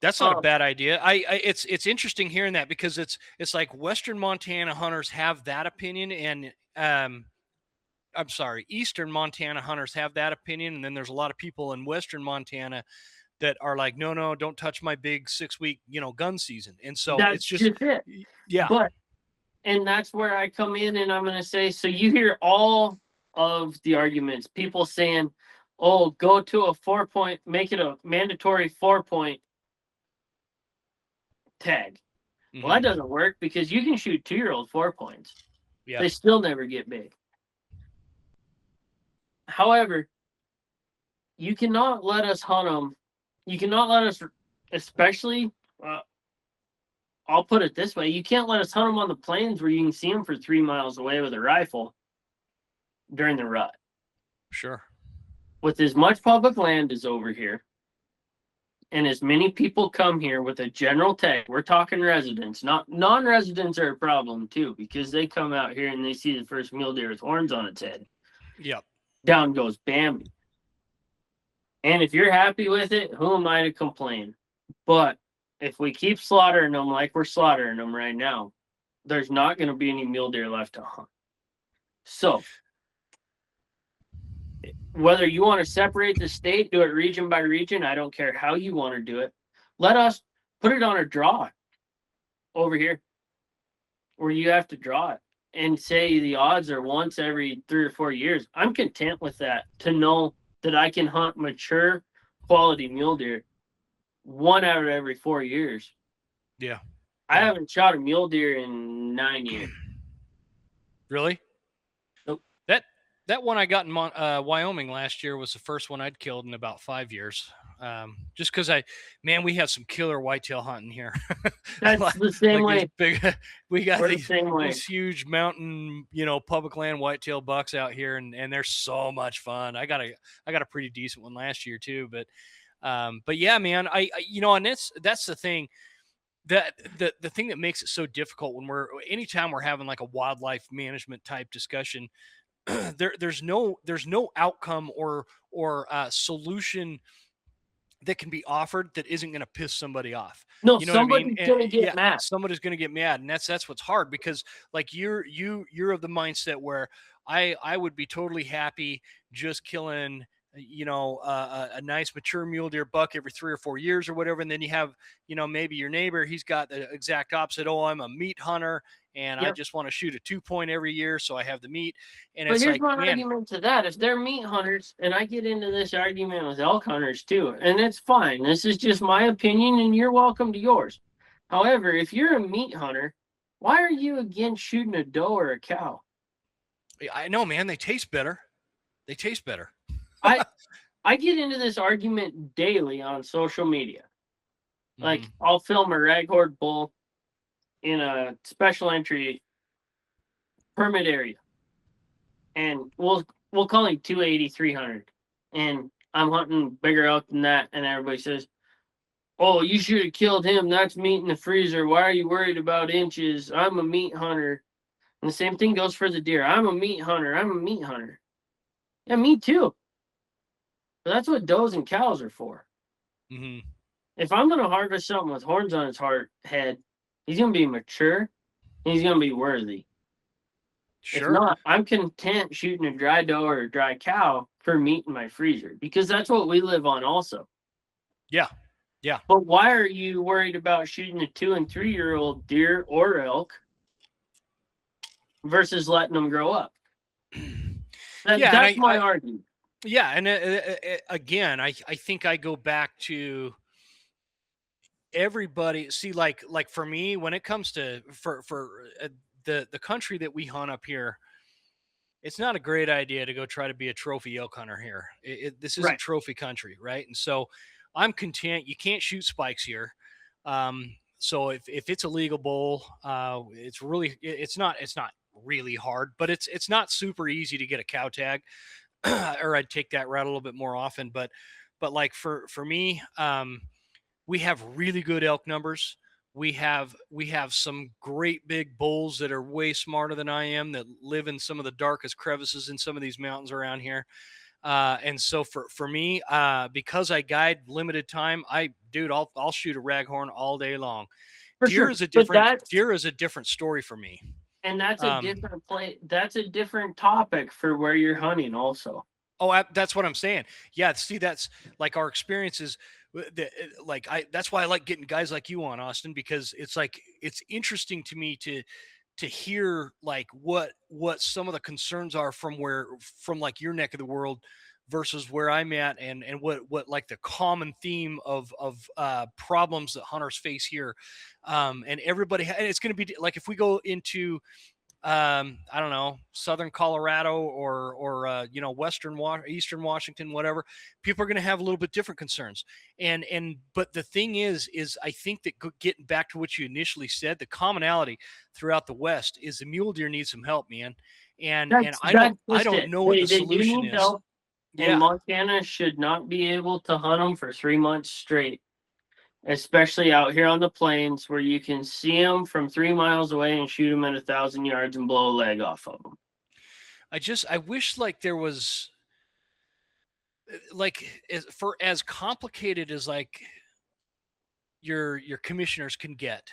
Speaker 1: That's not a bad idea. It's interesting hearing that, because it's like Western Montana hunters have that opinion, and I'm sorry, Eastern Montana hunters have that opinion, and then there's a lot of people in Western Montana that are like, no, don't touch my big 6-week, gun season. And so
Speaker 2: that's
Speaker 1: it's just
Speaker 2: it.
Speaker 1: Yeah.
Speaker 2: And that's where I come in, and I'm going to say, so you hear all of the arguments, people saying, oh, go to a 4-point, make it a mandatory 4-point tag. Well, that doesn't work, because you can shoot 2-year-old 4 points. Yeah. They still never get big. However, you cannot let us hunt them. You cannot let us, especially, I'll put it this way, you can't let us hunt them on the plains where you can see them for 3 miles away with a rifle during the rut.
Speaker 1: Sure.
Speaker 2: With as much public land as over here, and as many people come here with a general tag, we're talking residents, not non-residents are a problem too, because they come out here and they see the first mule deer with horns on its head.
Speaker 1: Yep.
Speaker 2: Down goes Bambi. And if you're happy with it, who am I to complain? But if we keep slaughtering them like we're slaughtering them right now, there's not going to be any mule deer left to hunt. So, whether you want to separate the state, do it region by region, I don't care how you want to do it. Let us put it on a draw over here, where you have to draw it, and say the odds are once every 3 or 4 years. I'm content with that, to know that I can hunt mature quality mule deer 1 out of every 4 years.
Speaker 1: Yeah.
Speaker 2: I haven't shot a mule deer in 9 years.
Speaker 1: Really?
Speaker 2: Nope.
Speaker 1: That one I got in Wyoming last year was the first one I'd killed in about 5 years. Just because we have some killer whitetail hunting here.
Speaker 2: That's the same way.
Speaker 1: We got these huge mountain, public land whitetail bucks out here, and they're so much fun. I got a pretty decent one last year too, but yeah, man, and that's the thing. That the thing that makes it so difficult when anytime we're having like a wildlife management type discussion, there's no outcome or solution that can be offered that isn't going to piss somebody off.
Speaker 2: No, somebody's going to get mad.
Speaker 1: Somebody's going to get mad, and that's what's hard, because like you're of the mindset where I would be totally happy just killing a nice mature mule deer buck every 3 or 4 years or whatever. And then you have, maybe your neighbor, he's got the exact opposite. Oh, I'm a meat hunter and I just want to shoot a 2-point every year, so I have the meat. And
Speaker 2: but here's my argument to that. If they're meat hunters, and I get into this argument with elk hunters too, and it's fine. This is just my opinion, and you're welcome to yours. However, if you're a meat hunter, why are you against shooting a doe or a cow?
Speaker 1: I know, man. They taste better.
Speaker 2: I get into this argument daily on social media. Like, I'll film a raghorn bull in a special entry permit area, and we'll call him 280, 300, and I'm hunting bigger elk than that, and everybody says, oh, you should have killed him. That's meat in the freezer. Why are you worried about inches? I'm a meat hunter. And the same thing goes for the deer. I'm a meat hunter. Yeah, me too. But that's what does and cows are for.
Speaker 1: Mm-hmm.
Speaker 2: If I'm going to harvest something with horns on his head, he's going to be mature. And he's going to be worthy. Sure. If not, I'm content shooting a dry doe or a dry cow for meat in my freezer, because that's what we live on also.
Speaker 1: Yeah. Yeah.
Speaker 2: But why are you worried about shooting a 2 and 3 year old deer or elk versus letting them grow up? That's my argument.
Speaker 1: Yeah, and again, I think I go back to everybody. See, like for me, when it comes to for the country that we hunt up here, it's not a great idea to go try to be a trophy elk hunter here. This isn't trophy country, right? And so I'm content. You can't shoot spikes here. So if it's a legal bull, it's not really hard, but it's not super easy to get a cow tag. Or I'd take that route a little bit more often. But like for me, we have really good elk numbers. We have some great big bulls that are way smarter than I am, that live in some of the darkest crevices in some of these mountains around here. And so for me, because I guide limited time, I'll shoot a raghorn all day long.
Speaker 2: For
Speaker 1: Deer
Speaker 2: sure.
Speaker 1: is a
Speaker 2: But
Speaker 1: different deer is a different story for me.
Speaker 2: that's a
Speaker 1: Um,
Speaker 2: different play. That's a different topic for where you're hunting also.
Speaker 1: Oh, that's what I'm saying. Yeah, see, that's like our experiences. That's why I like getting guys like you on, Austin, because it's interesting to me to hear like what some of the concerns are from like your neck of the world versus where I'm at, and what like the common theme of problems that hunters face here, and and it's going to be like if we go into I don't know, southern Colorado or eastern Washington, whatever, people are going to have a little bit different concerns. But the thing is I think that getting back to what you initially said, the commonality throughout the West is the mule deer needs some help, man. And
Speaker 2: That's
Speaker 1: I
Speaker 2: just
Speaker 1: don't
Speaker 2: it.
Speaker 1: know what the
Speaker 2: They do
Speaker 1: solution
Speaker 2: need
Speaker 1: is.
Speaker 2: help, and
Speaker 1: Yeah.
Speaker 2: Montana should not be able to hunt them for 3 months straight, especially out here on the plains where you can see them from 3 miles away and shoot them at 1,000 yards and blow a leg off of them.
Speaker 1: I wish like there was like for as complicated as like your commissioners can get,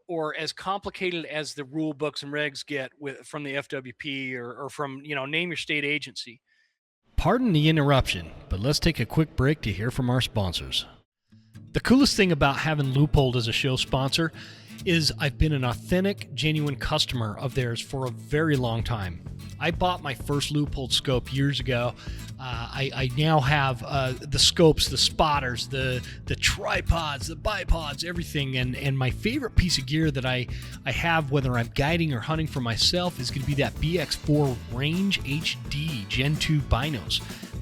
Speaker 1: or as complicated as the rule books and regs get from the FWP or from name your state agency. Pardon the interruption, but let's take a quick break to hear from our sponsors. The coolest thing about having Leupold as a show sponsor is I've been an authentic, genuine customer of theirs for a very long time. I bought my first Leupold scope years ago. I now have the scopes, the spotters, the tripods, the bipods, everything. And my favorite piece of gear that I have, whether I'm guiding or hunting for myself, is going to be that BX4 Range HD Gen 2 binos.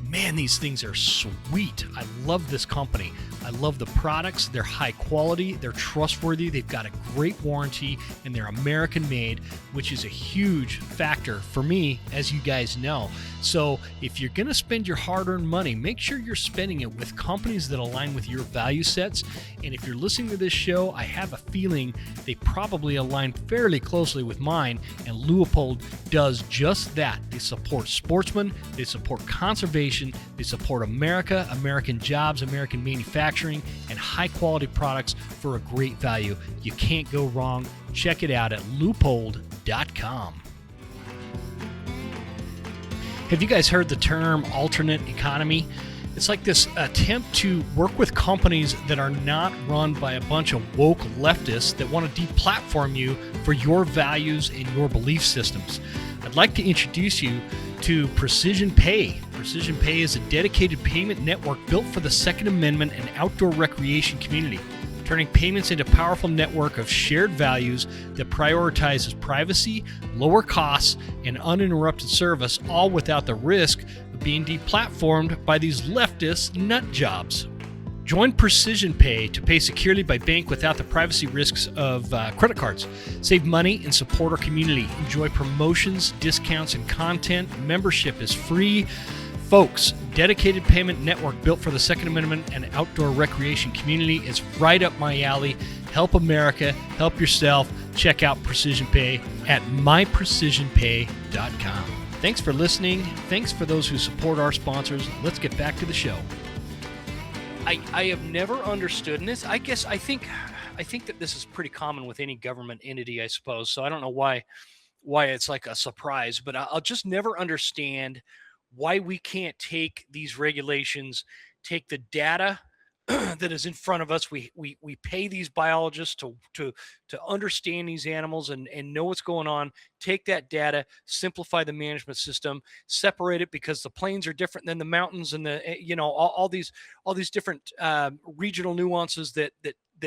Speaker 1: Man, these things are sweet. I love this company. I love the products. They're high quality. They're trustworthy. They've got a great warranty, and they're American made, which is a huge factor for me, as you guys know. So if you're going to spend your hard-earned money, make sure you're spending it with companies that align with your value sets. And if you're listening to this show, I have a feeling they probably align fairly closely with mine, and Leupold does just that. They support sportsmen. They support conservation. They support America, American jobs, American manufacturing, and high-quality products for a great value. You can't go wrong. Check it out at leupold.com. Have you guys heard the term alternate economy? It's like this attempt to work with companies that are not run by a bunch of woke leftists that want to deplatform you for your values and your belief systems. I'd like to introduce you to Precision Pay. Precision Pay is a dedicated payment network built for the Second Amendment and outdoor recreation community, turning payments into a powerful network of shared values that prioritizes privacy, lower costs, and uninterrupted service, all without the risk of being deplatformed by these leftist nut jobs. Join Precision Pay to pay securely by bank without the privacy risks of credit cards. Save money and support our community. Enjoy promotions, discounts, and content. Membership is free. Folks, dedicated payment network built for the Second Amendment and outdoor recreation community is right up my alley. Help America, help yourself. Check out Precision Pay at myprecisionpay.com. Thanks for listening. Thanks for those who support our sponsors. Let's get back to the show. I have never understood, and I think that this is pretty common with any government entity, I suppose. So I don't know why it's like a surprise, but I'll just never understand why we can't take these regulations, take the data that is in front of us. We pay these biologists to understand these animals and know what's going on. Take that data, simplify the management system, separate it because the plains are different than the mountains, and all these different regional nuances that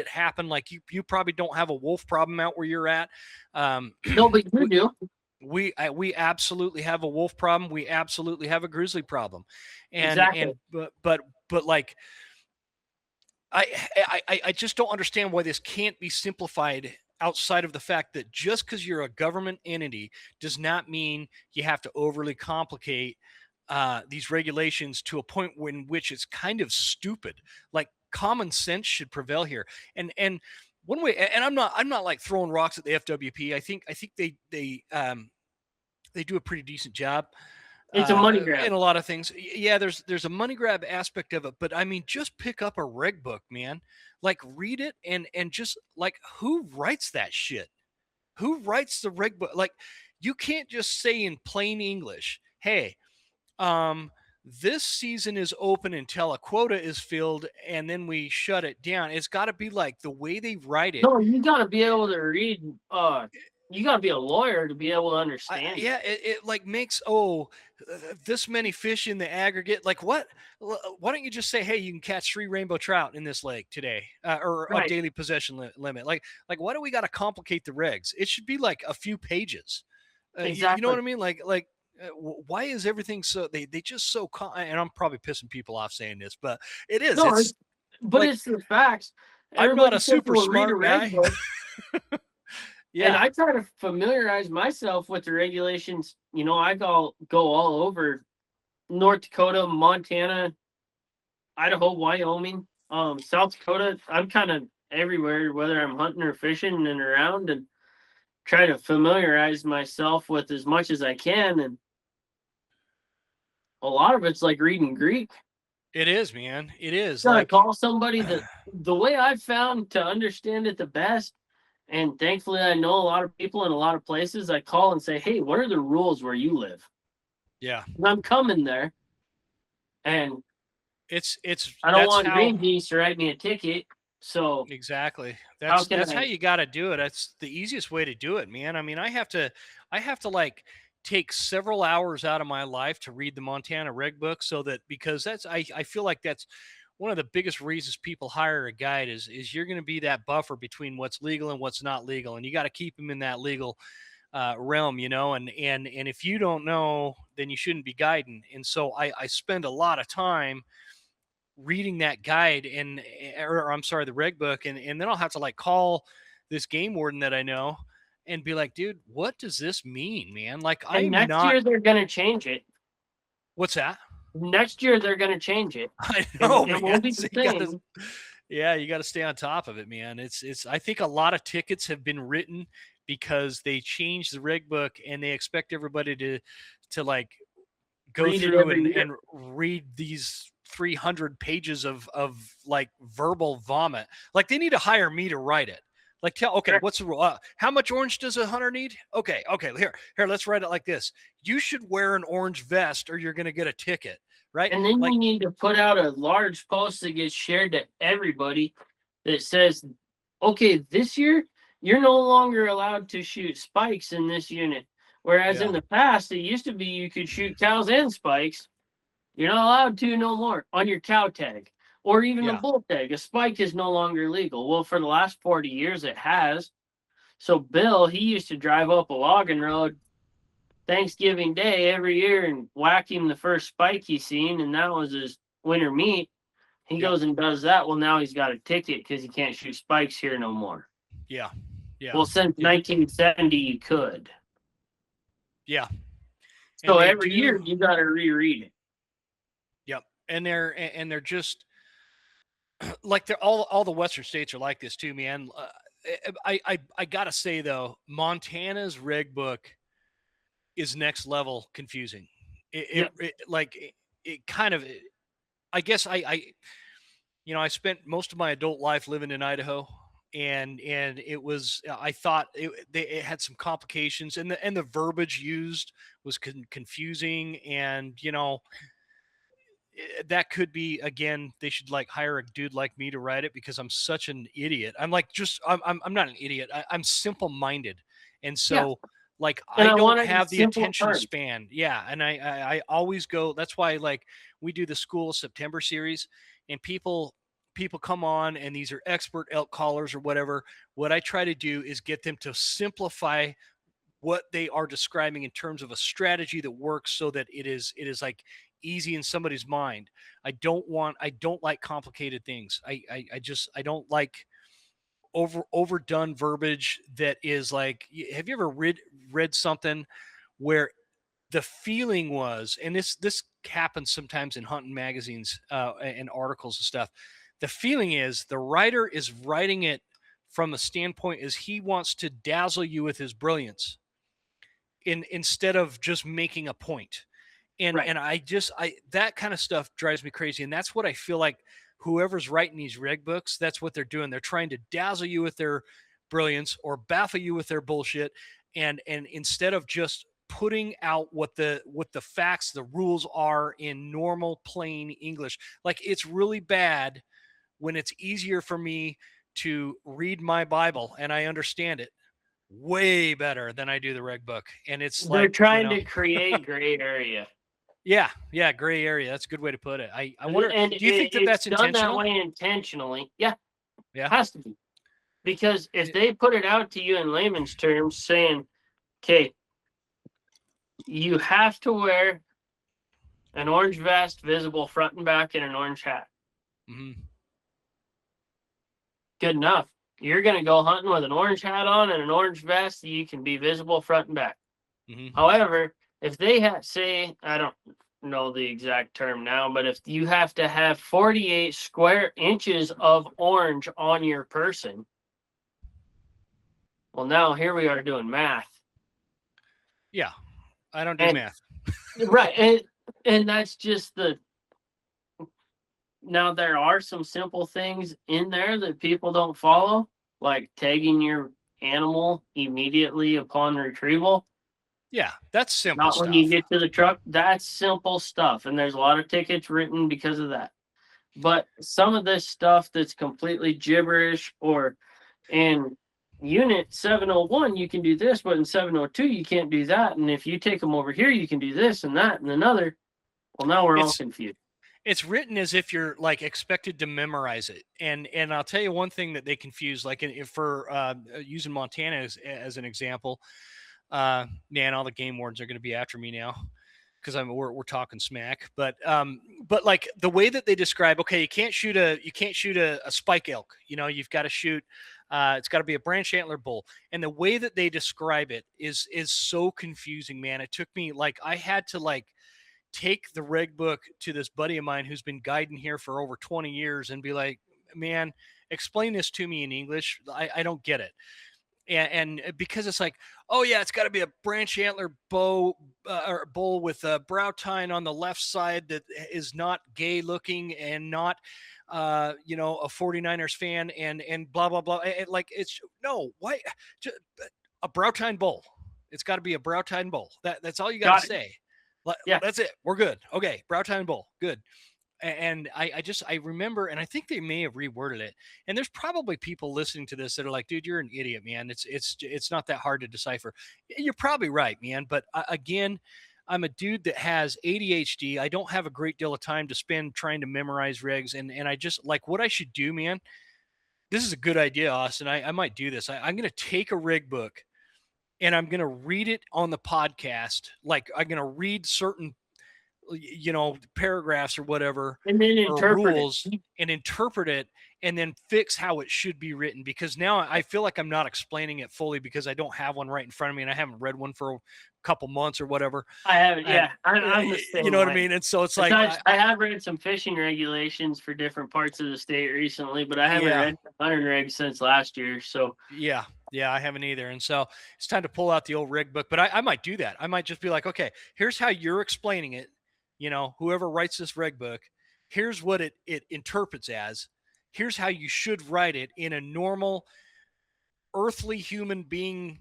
Speaker 1: happen. Like you probably don't have a wolf problem out where you're at.
Speaker 2: No, but you do.
Speaker 1: We absolutely have a wolf problem. We absolutely have a grizzly problem,
Speaker 2: Exactly.
Speaker 1: but like. I just don't understand why this can't be simplified outside of the fact that just because you're a government entity does not mean you have to overly complicate these regulations to a point in which it's kind of stupid. Like common sense should prevail here. And one way, and I'm not like throwing rocks at the FWP. I think they do a pretty decent job.
Speaker 2: It's a money grab.
Speaker 1: in a lot of things. Yeah, there's a money grab aspect of it, but I mean, just pick up a reg book, man. Like read it and just like who writes that shit? Who writes the reg book? Like you can't just say in plain English, "Hey, um this season is open until a quota is filled and then we shut it down." It's got to be like the way they write it.
Speaker 2: No, you got to be able to read. You got to be a lawyer to be able to understand.
Speaker 1: Yeah, it like makes this many fish in the aggregate. Like what? Why don't you just say, hey, you can catch 3 rainbow trout in this lake today, or a
Speaker 2: Right.
Speaker 1: daily possession limit? Like why do we got to complicate the regs? It should be like a few pages. You know what I
Speaker 2: Exactly.
Speaker 1: mean? Like why is everything so they just so and I'm probably pissing people off saying this, but it is.
Speaker 2: No,
Speaker 1: It's
Speaker 2: but
Speaker 1: like
Speaker 2: it's the facts.
Speaker 1: I'm not
Speaker 2: Everybody
Speaker 1: a
Speaker 2: says,
Speaker 1: super
Speaker 2: "Well, read a
Speaker 1: smart
Speaker 2: reg
Speaker 1: guy.
Speaker 2: book," and
Speaker 1: Yeah.
Speaker 2: I try to familiarize myself with the regulations. I go all over North Dakota, Montana, Idaho, Wyoming, South Dakota. I'm kind of everywhere, whether I'm hunting or fishing and around, and try to familiarize myself with as much as I can. And a lot of it's like reading Greek.
Speaker 1: It is, man. It is
Speaker 2: Gotta
Speaker 1: like
Speaker 2: call somebody that the way I've found to understand it the best, and thankfully I know a lot of people in a lot of places. I call and say, "Hey, what are the rules where you live?"
Speaker 1: yeah.
Speaker 2: And I'm coming there, and
Speaker 1: It's
Speaker 2: I don't
Speaker 1: that's
Speaker 2: want
Speaker 1: how
Speaker 2: Greenpeace to write me a ticket. So
Speaker 1: exactly.
Speaker 2: how
Speaker 1: That's
Speaker 2: can
Speaker 1: how
Speaker 2: I?
Speaker 1: you got to do it. That's the easiest way to do it, man. I mean, I have to like take several hours out of my life to read the Montana reg book so that because I feel like that's one of the biggest reasons people hire a guide is you're going to be that buffer between what's legal and what's not legal, and you got to keep them in that legal realm, and if you don't know, then you shouldn't be guiding. And so I spend a lot of time reading that guide or I'm sorry, the reg book, and then I'll have to like call this game warden that I know and be like, dude, what does this mean, man? Like
Speaker 2: And
Speaker 1: I'm
Speaker 2: next
Speaker 1: not.
Speaker 2: year they're gonna change it.
Speaker 1: What's that?
Speaker 2: Next year they're gonna change it.
Speaker 1: I
Speaker 2: It,
Speaker 1: know,
Speaker 2: it
Speaker 1: man.
Speaker 2: won't be
Speaker 1: So
Speaker 2: the
Speaker 1: you gotta,
Speaker 2: same.
Speaker 1: yeah, you gotta stay on top of it, man. It's I think a lot of tickets have been written because they changed the reg book and they expect everybody to like go
Speaker 2: Read it
Speaker 1: through
Speaker 2: every
Speaker 1: and
Speaker 2: year.
Speaker 1: read these 300 pages of like verbal vomit. Like they need to hire me to write it. Like okay,
Speaker 2: Correct.
Speaker 1: what's the rule? How much orange does a hunter need? Okay, here, let's write it like this. You should wear an orange vest or you're going to get a ticket, right?
Speaker 2: And then
Speaker 1: Like
Speaker 2: you need to put out a large post that gets shared to everybody that says, "Okay, this year you're no longer allowed to shoot spikes in this unit." Whereas in
Speaker 1: yeah,
Speaker 2: the past, it used to be you could shoot cows and spikes. You're not allowed to no more on your cow tag or even the
Speaker 1: yeah,
Speaker 2: bull tag. A spike is no longer legal. Well, for the last 40 years, it has. So Bill, he used to drive up a logging road Thanksgiving Day every year and whack him the first spike he seen, and that was his winter meat. He
Speaker 1: yep,
Speaker 2: goes and does that. Well, now he's got a ticket because he can't shoot spikes here no more.
Speaker 1: yeah, yeah,
Speaker 2: Well, since
Speaker 1: yeah,
Speaker 2: 1970, you could.
Speaker 1: yeah.
Speaker 2: So
Speaker 1: And they
Speaker 2: every year
Speaker 1: do,
Speaker 2: you got to reread it.
Speaker 1: yep. And they're just like they're all the Western states are like this too, man. I gotta say though, Montana's reg book is next level confusing.
Speaker 2: Yep.
Speaker 1: It kind of. I guess I spent most of my adult life living in Idaho, and it was I thought it had some complications, and the verbiage used was confusing, and that could be again they should like hire a dude like me to write it because I'm such an idiot. I'm like just I'm not an idiot. I'm simple minded, and
Speaker 2: Yeah.
Speaker 1: so like
Speaker 2: And
Speaker 1: I
Speaker 2: I
Speaker 1: don't
Speaker 2: want it in
Speaker 1: have the
Speaker 2: simple
Speaker 1: attention
Speaker 2: terms.
Speaker 1: span. Yeah, and I always go. That's why like we do the school September series, and people come on and these are expert elk callers or whatever. What I try to do is get them to simplify what they are describing in terms of a strategy that works so that it is like easy in somebody's mind. I don't like complicated things. I don't like overdone verbiage that is like have you ever read something where the feeling was, and this happens sometimes in hunting magazines and articles and stuff, the feeling is the writer is writing it from a standpoint as he wants to dazzle you with his brilliance instead of just making a point. And
Speaker 2: Right.
Speaker 1: and I that kind of stuff drives me crazy. And that's what I feel like whoever's writing these reg books, that's what they're doing. They're trying to dazzle you with their brilliance or baffle you with their bullshit. And instead of just putting out what the facts, the rules are in normal plain English. Like, it's really bad when it's easier for me to read my Bible and I understand it way better than I do the reg book. And it's
Speaker 2: They're
Speaker 1: like,
Speaker 2: trying to create gray area.
Speaker 1: yeah, gray area. That's a good way to put it. I wonder,
Speaker 2: And
Speaker 1: do you think that
Speaker 2: it's
Speaker 1: that's
Speaker 2: done that
Speaker 1: intentional?
Speaker 2: way intentionally. Yeah,
Speaker 1: Yeah.
Speaker 2: has to be. Because if
Speaker 1: It-
Speaker 2: they put it out to you in layman's terms saying, okay, you have to wear an orange vest, visible front and back, and an orange hat.
Speaker 1: mhm.
Speaker 2: Good enough. You're going to go hunting with an orange hat on and an orange vest. You can be visible front and back.
Speaker 1: Mhm.
Speaker 2: However, if they say, I don't know the exact term now, but if you have to have 48 square inches of orange on your person, well, now here we are doing math.
Speaker 1: Yeah. I don't do
Speaker 2: And
Speaker 1: math.
Speaker 2: right. And that's just now there are some simple things in there that people don't follow, like tagging your animal immediately upon retrieval.
Speaker 1: Yeah, that's simple
Speaker 2: Not when you
Speaker 1: stuff.
Speaker 2: get to the truck. That's simple stuff. And there's a lot of tickets written because of that. But some of this stuff that's completely gibberish, or in unit 701, you can do this, but in 702, you can't do that. And if you take them over here, you can do this and that and another. Well, now we're all
Speaker 1: It's
Speaker 2: confused.
Speaker 1: it's written as if you're like expected to memorize it. And I'll tell you one thing that they confuse, like if for using Montana as an example, man, all the game wardens are going to be after me now because we're talking smack. But like the way that they describe, okay, you can't shoot a spike elk. You know, you've got to shoot. It's got to be a branch antler bull, and the way that they describe it is so confusing, man. It took me, like, I had to like take the reg book to this buddy of mine who's been guiding here for over 20 years and be like, man, explain this to me in English. I don't get it. And because it's like, oh yeah, it's got to be a branch antler bow or bull with a brow tine on the left side that is not gay looking and not a 49ers fan and blah blah blah. Like, it's no, why just a brow tine bull. It's got to be a brow tine bull. That's all you got to
Speaker 2: Got it.
Speaker 1: say.
Speaker 2: Yeah.
Speaker 1: That's it. We're good. Okay, brow tine bull. Good. And I remember, and I think they may have reworded it. And there's probably people listening to this that are like, dude, you're an idiot, man. It's not that hard to decipher. You're probably right, man. But again, I'm a dude that has ADHD. I don't have a great deal of time to spend trying to memorize regs. And I just like what I should do, man. This is a good idea, Austin. I might do this. I'm going to take a reg book and I'm going to read it on the podcast. Like, I'm going to read certain paragraphs or whatever,
Speaker 2: And then
Speaker 1: or
Speaker 2: interpret it.
Speaker 1: rules, and interpret it, and then fix how it should be written, because now I feel like I'm not explaining it fully because I don't have one right in front of me and I haven't read one for a couple months or whatever.
Speaker 2: I haven't.
Speaker 1: And
Speaker 2: Yeah. I'm the same
Speaker 1: you know what I
Speaker 2: way.
Speaker 1: mean? And so it's like,
Speaker 2: Besides, I have read some fishing regulations for different parts of the state recently, but I haven't
Speaker 1: Yeah.
Speaker 2: read hunting regs since last year. So
Speaker 1: yeah, I haven't either. And so it's time to pull out the old rig book, but I might do that. I might just be like, okay, here's how you're explaining it. Whoever writes this reg book, here's what it interprets as. Here's how you should write it in a normal earthly human being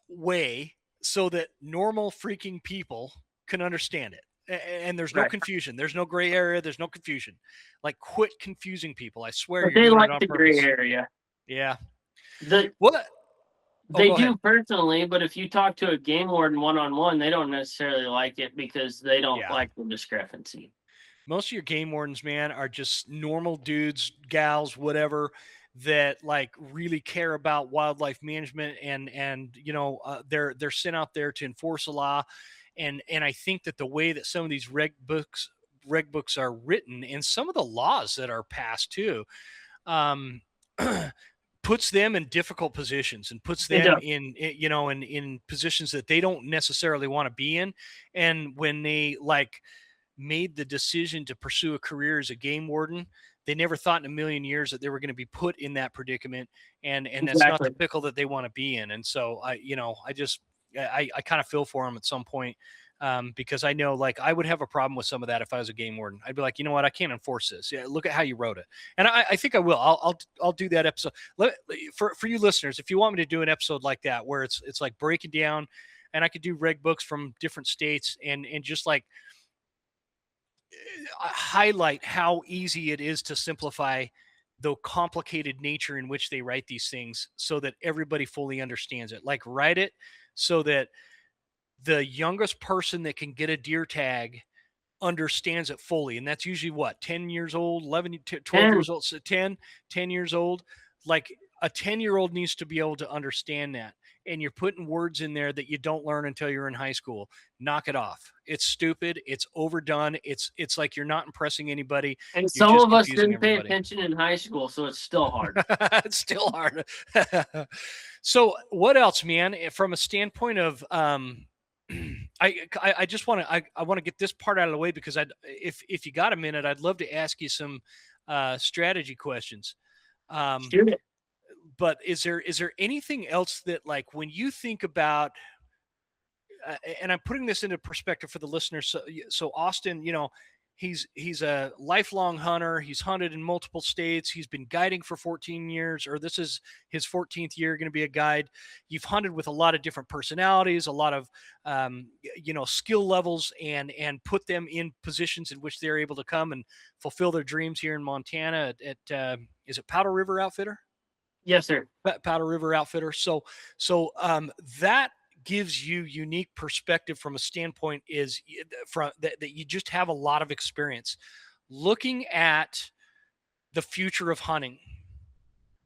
Speaker 1: way so that normal freaking people can understand it. And there's no
Speaker 2: right.
Speaker 1: confusion. There's no gray area. There's no confusion. Like, quit confusing people. I swear
Speaker 2: But
Speaker 1: you're
Speaker 2: they
Speaker 1: doing
Speaker 2: like
Speaker 1: it on
Speaker 2: the
Speaker 1: purpose.
Speaker 2: gray area.
Speaker 1: Yeah.
Speaker 2: The
Speaker 1: What?
Speaker 2: They
Speaker 1: Go
Speaker 2: do
Speaker 1: ahead.
Speaker 2: personally, but if you talk to a game warden one-on-one, they don't necessarily like it because they don't
Speaker 1: Yeah.
Speaker 2: like the discrepancy.
Speaker 1: Most of your game wardens, man, are just normal dudes, gals, whatever, that like really care about wildlife management, and they're sent out there to enforce the law. And I think that the way that some of these reg books are written, and some of the laws that are passed too, um, puts them in difficult positions and puts
Speaker 2: It
Speaker 1: them
Speaker 2: does.
Speaker 1: in positions that they don't necessarily want to be in. And when they like made the decision to pursue a career as a game warden, they never thought in a million years that they were going to be put in that predicament. And that's not the
Speaker 2: Exactly.
Speaker 1: pickle that they want to be in. And so I kind of feel for them at some point. because I know like I would have a problem with some of that if I was a game warden. I'd be like, you know what, I can't enforce this. Yeah, look at how you wrote it, and I think I will. I'll do that episode. For you listeners, if you want me to do an episode like that where it's like breaking down, and I could do reg books from different states and just like highlight how easy it is to simplify the complicated nature in which they write these things so that everybody fully understands it. Like write it so that the youngest person that can get a deer tag understands it fully. And that's usually what, 10 years old, 11, 12
Speaker 2: And
Speaker 1: years old, so 10 years old. Like a 10-year-old needs to be able to understand that. And you're putting words in there that you don't learn until you're in high school. Knock it off. It's stupid. It's overdone. It's like you're not impressing anybody.
Speaker 2: and
Speaker 1: You're
Speaker 2: some
Speaker 1: just
Speaker 2: of us
Speaker 1: confusing
Speaker 2: didn't pay
Speaker 1: everybody.
Speaker 2: attention in high school, so it's still hard.
Speaker 1: It's still hard. So what else, man? From a standpoint of I just want to I want to get this part out of the way because if you got a minute, I'd love to ask you some strategy questions.
Speaker 2: Shoot it.
Speaker 1: But is there anything else that, like, when you think about and I'm putting this into perspective for the listeners, so Austin, you know, he's a lifelong hunter. He's hunted in multiple states. He's been guiding for 14 years, or this is his 14th year going to be a guide. You've hunted with a lot of different personalities, a lot of skill levels, and put them in positions in which they're able to come and fulfill their dreams here in Montana at is it Powder River Outfitter?
Speaker 2: Yes, sir.
Speaker 1: Powder River Outfitter. So that gives you unique perspective from a standpoint is from that you just have a lot of experience looking at the future of hunting.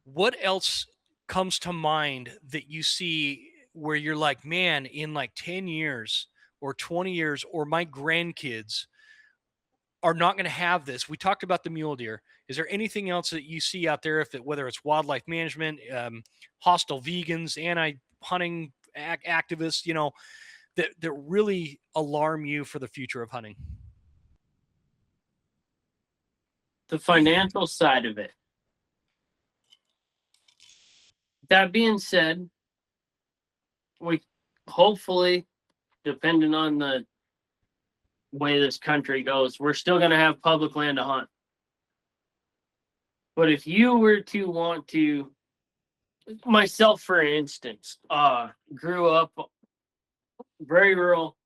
Speaker 1: What else comes to mind that you see where you're like, man, in like 10 years or 20 years, or my grandkids are not going to have this? We talked about the mule deer. Is there anything else that you see out there, whether it's wildlife management, hostile vegans, anti-hunting activists, that really alarm you for the future of hunting?
Speaker 2: The financial side of it. That being said, we hopefully, depending on the way this country goes, we're still going to have public land to hunt. But if you were to want to, myself for instance, grew up very rural,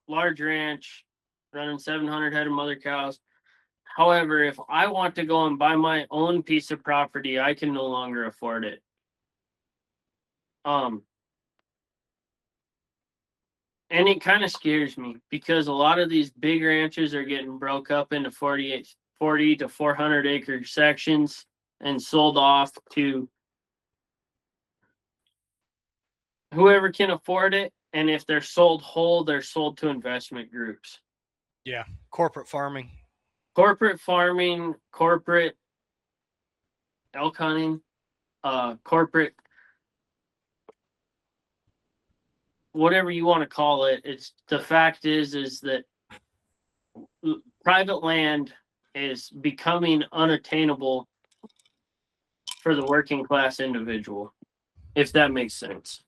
Speaker 2: large ranch, running 700 head of mother cows. However, if I want to go and buy my own piece of property, I can no longer afford it. And it kind of scares me because a lot of these big ranches are getting broke up into 40 to 400 acre sections and sold off to whoever can afford it. And if they're sold whole, they're sold to investment groups.
Speaker 1: Yeah. Corporate farming,
Speaker 2: corporate elk hunting, corporate, whatever you want to call it. It's the fact is that private land is becoming unattainable for the working class individual, if that makes sense.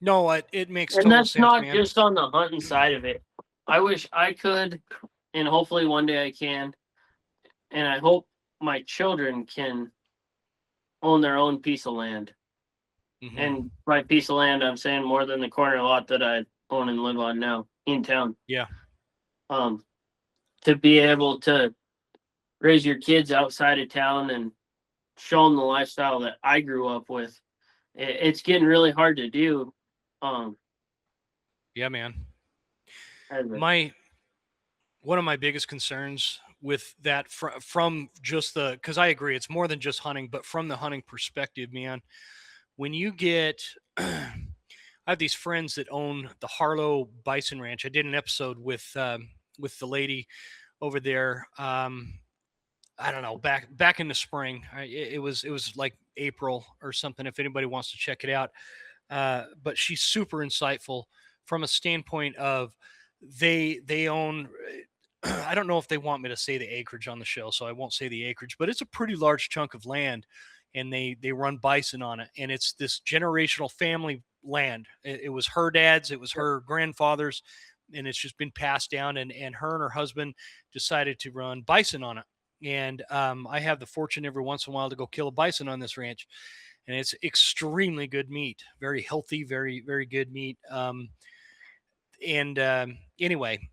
Speaker 1: No, it makes
Speaker 2: and
Speaker 1: total
Speaker 2: that's
Speaker 1: sense,
Speaker 2: not
Speaker 1: man.
Speaker 2: just on the hunting side of it. I wish I could, and hopefully one day I can, and I hope my children can own their own piece of land.
Speaker 1: Mm-hmm.
Speaker 2: And by piece of land, I'm saying more than the corner lot that I own and live on now in town.
Speaker 1: Yeah.
Speaker 2: To be able to raise your kids outside of town and show them the lifestyle that I grew up with. It's getting really hard to do.
Speaker 1: Yeah, man. One of my biggest concerns with that from just because I agree, it's more than just hunting, but from the hunting perspective, man, when you get, I have these friends that own the Harlow Bison Ranch. I did an episode with the lady over there. I don't know, back in the spring. It was like April or something, if anybody wants to check it out. But she's super insightful from a standpoint of they own, I don't know if they want me to say the acreage on the show, so I won't say the acreage, but it's a pretty large chunk of land, and they run bison on it. And it's this generational family land. It was her dad's, it was her grandfather's, and it's just been passed down. And her and her husband decided to run bison on it. And I have the fortune every once in a while to go kill a bison on this ranch, and it's extremely good meat, very healthy, very very good meat. And anyway,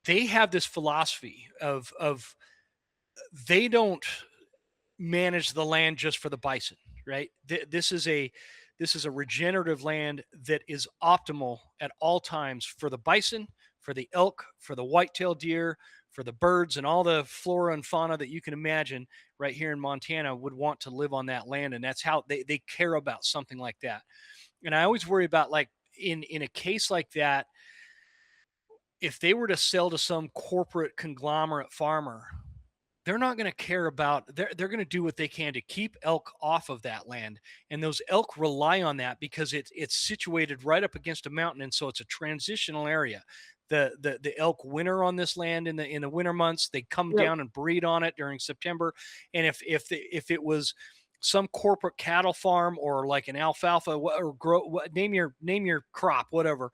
Speaker 1: they have this philosophy of they don't manage the land just for the bison, right? This is a regenerative land that is optimal at all times for the bison, for the elk, for the whitetail deer, for the birds, and all the flora and fauna that you can imagine right here in Montana would want to live on that land. And that's how they care about something like that. And I always worry about, like, in a case like that, if they were to sell to some corporate conglomerate farmer, they're not going to care about, they're going to do what they can to keep elk off of that land. And those elk rely on that because it's situated right up against a mountain, and so it's a transitional area. The elk winter on this land in the winter months. They come
Speaker 2: Yep.
Speaker 1: down and breed on it during September. And if it was some corporate cattle farm, or like an alfalfa, or name your crop, whatever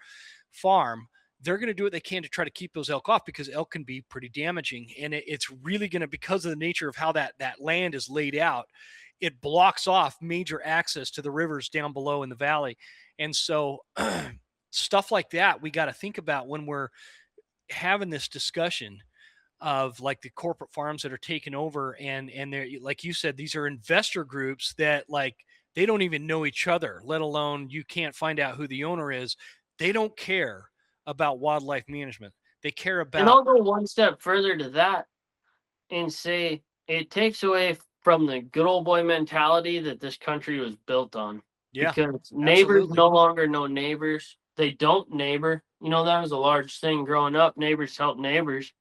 Speaker 1: farm, they're going to do what they can to try to keep those elk off, because elk can be pretty damaging. And it's really going to, because of the nature of how that land is laid out, it blocks off major access to the rivers down below in the valley. And so stuff like that we got to think about when we're having this discussion of, like, the corporate farms that are taking over. And they're, like you said, these are investor groups that, like, they don't even know each other, let alone you can't find out who the owner is. They don't care about wildlife management. They care
Speaker 2: And
Speaker 1: about,
Speaker 2: I'll go one step further to that and say it takes away from the good old boy mentality that this country was built on.
Speaker 1: yeah,
Speaker 2: Because neighbors
Speaker 1: absolutely.
Speaker 2: no longer know neighbors. They don't neighbor. You know, that was a large thing growing up. Neighbors help neighbors.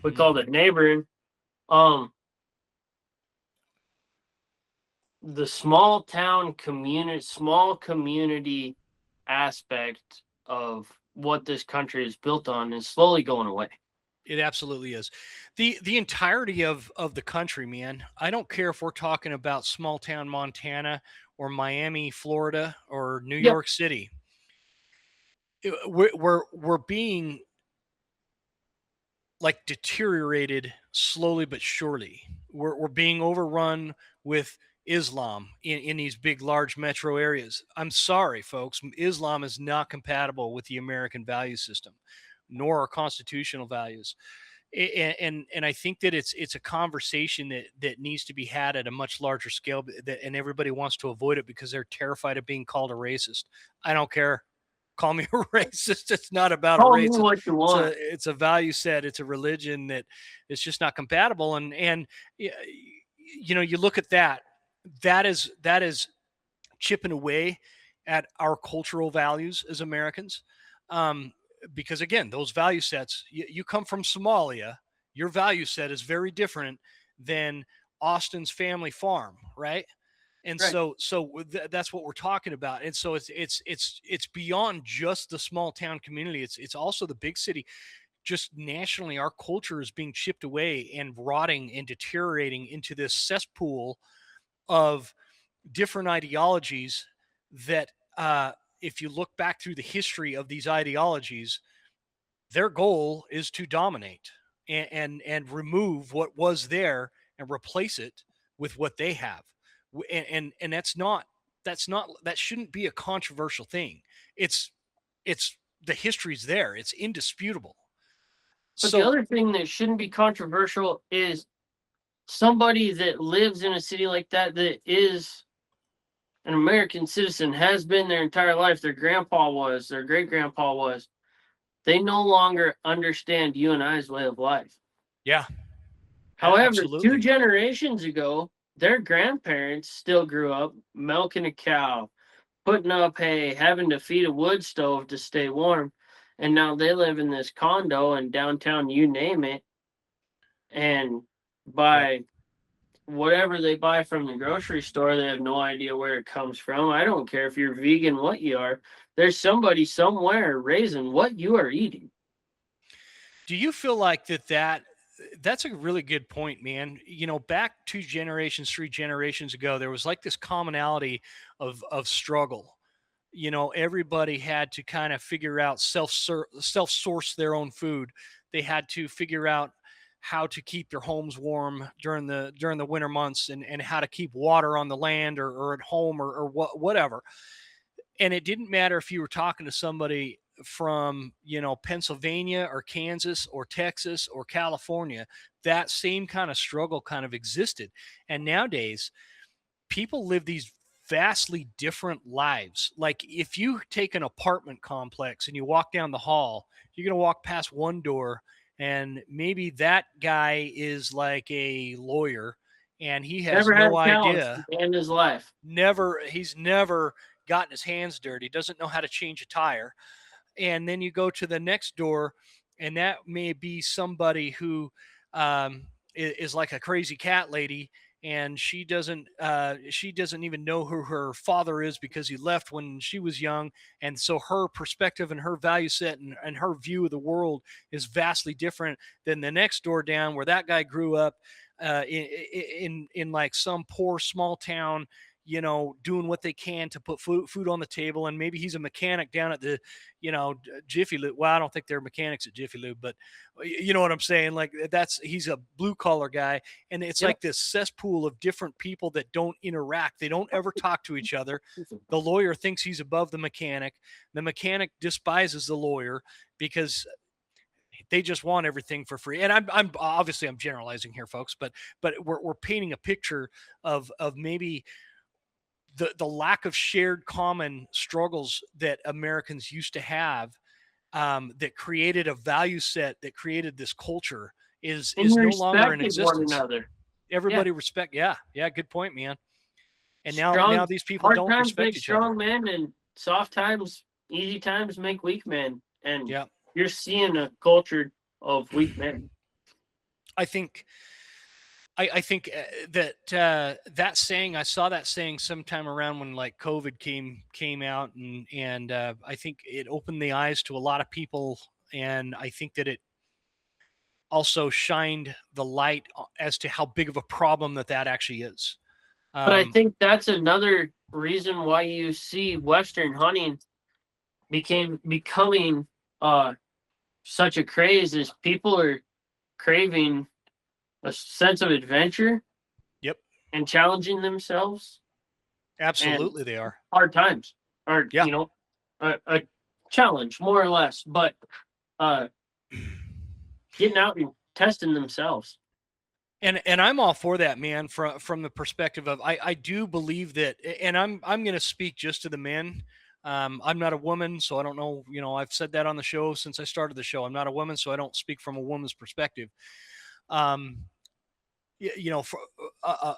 Speaker 2: We
Speaker 1: Hmm.
Speaker 2: called it neighboring. Um, the small community aspect of what this country is built on is slowly going away.
Speaker 1: It absolutely is. The entirety of the country, man. I don't care if we're talking about small town Montana, or Miami, Florida, or New
Speaker 2: Yep.
Speaker 1: York City. We're being, like, deteriorated slowly but surely. We're being overrun with Islam in these big, large metro areas. I'm sorry, folks. Islam is not compatible with the American value system, nor our constitutional values. And I think that it's a conversation that needs to be had at a much larger scale. And everybody wants to avoid it because they're terrified of being called a racist. I don't care. Call me a racist. It's not about a
Speaker 2: Call me
Speaker 1: race.
Speaker 2: what you want.
Speaker 1: It's a value set. It's a religion that it's just not compatible. And you look at that. That is chipping away at our cultural values as Americans. Because, again, those value sets, you come from Somalia, your value set is very different than Austin's family farm, right? And
Speaker 2: Right.
Speaker 1: that's what we're talking about. And so it's beyond just the small town community. It's also the big city. Just nationally, our culture is being chipped away and rotting and deteriorating into this cesspool of different ideologies that, if you look back through the history of these ideologies, their goal is to dominate and remove what was there and replace it with what they have. And that shouldn't be a controversial thing. It's the history's there. It's indisputable.
Speaker 2: But the
Speaker 1: So
Speaker 2: other thing that shouldn't be controversial is somebody that lives in a city like that is an American citizen, has been their entire life. Their grandpa was, their great grandpa was. They no longer understand you and I's way of life.
Speaker 1: yeah,
Speaker 2: However, two
Speaker 1: absolutely.
Speaker 2: generations ago, their grandparents still grew up milking a cow, putting up hay, having to feed a wood stove to stay warm. And now they live in this condo in downtown, you name it. And
Speaker 1: Yep.
Speaker 2: by whatever they buy from the grocery store, they have no idea where it comes from. I don't care if you're vegan, what you are. There's somebody somewhere raising what you are eating.
Speaker 1: Do you feel like that's a really good point, man? Back 2 generations, 3 generations ago, there was, like, this commonality of struggle. everybody had to kind of figure out self-source their own food. They had to figure out how to keep their homes warm during the winter months, and how to keep water on the land, or at home, or whatever. And it didn't matter if you were talking to somebody from Pennsylvania or Kansas or Texas or California. That same kind of struggle kind of existed. And nowadays people live these vastly different lives. Like if you take an apartment complex and you walk down the hall, you're going to walk past one door, and maybe that guy is like a lawyer and he has
Speaker 2: Never had
Speaker 1: no
Speaker 2: a challenge
Speaker 1: idea.
Speaker 2: in his life.
Speaker 1: He's never gotten his hands dirty, doesn't know how to change a tire. And then you go to the next door, and that may be somebody who is like a crazy cat lady, and she doesn't even know who her father is because he left when she was young. And so her perspective and her value set, and her view of the world is vastly different than the next door down, where that guy grew up in like some poor small town, doing what they can to put food on the table. And maybe he's a mechanic down at the, Jiffy Lube. Well, I don't think they're mechanics at Jiffy Lube, but you know what I'm saying? Like he's a blue collar guy. And it's
Speaker 2: Yep.
Speaker 1: like this cesspool of different people that don't interact. They don't ever talk to each other. The lawyer thinks he's above the mechanic. The mechanic despises the lawyer because they just want everything for free. And I'm obviously I'm generalizing here, folks, but we're painting a picture of maybe the lack of shared common struggles that Americans used to have, that created a value set, that created this culture, is
Speaker 2: And
Speaker 1: no longer in
Speaker 2: respected one
Speaker 1: existence.
Speaker 2: another.
Speaker 1: Everybody respect. Yeah, good point, man. And
Speaker 2: Strong,
Speaker 1: now these people
Speaker 2: hard
Speaker 1: don't
Speaker 2: times
Speaker 1: respect
Speaker 2: make
Speaker 1: each
Speaker 2: strong
Speaker 1: other.
Speaker 2: men, and soft times, easy times make weak men. And
Speaker 1: Yeah,
Speaker 2: you're seeing a culture of weak men.
Speaker 1: I think that saying, I saw that saying sometime around when like COVID came out, and I think it opened the eyes to a lot of people, and I think that it also shined the light as to how big of a problem that actually is.
Speaker 2: But I think that's another reason why you see Western hunting becoming such a craze, is people are craving a sense of adventure.
Speaker 1: Yep,
Speaker 2: And challenging themselves.
Speaker 1: absolutely, they are.
Speaker 2: Hard times, or
Speaker 1: Yeah,
Speaker 2: a challenge more or less, but getting out and testing themselves.
Speaker 1: and I'm all for that, man. From the perspective of, I do believe that, and I'm going to speak just to the men. I'm not a woman, so I don't know. I've said that on the show since I started the show. I'm not a woman, so I don't speak from a woman's perspective. Um, for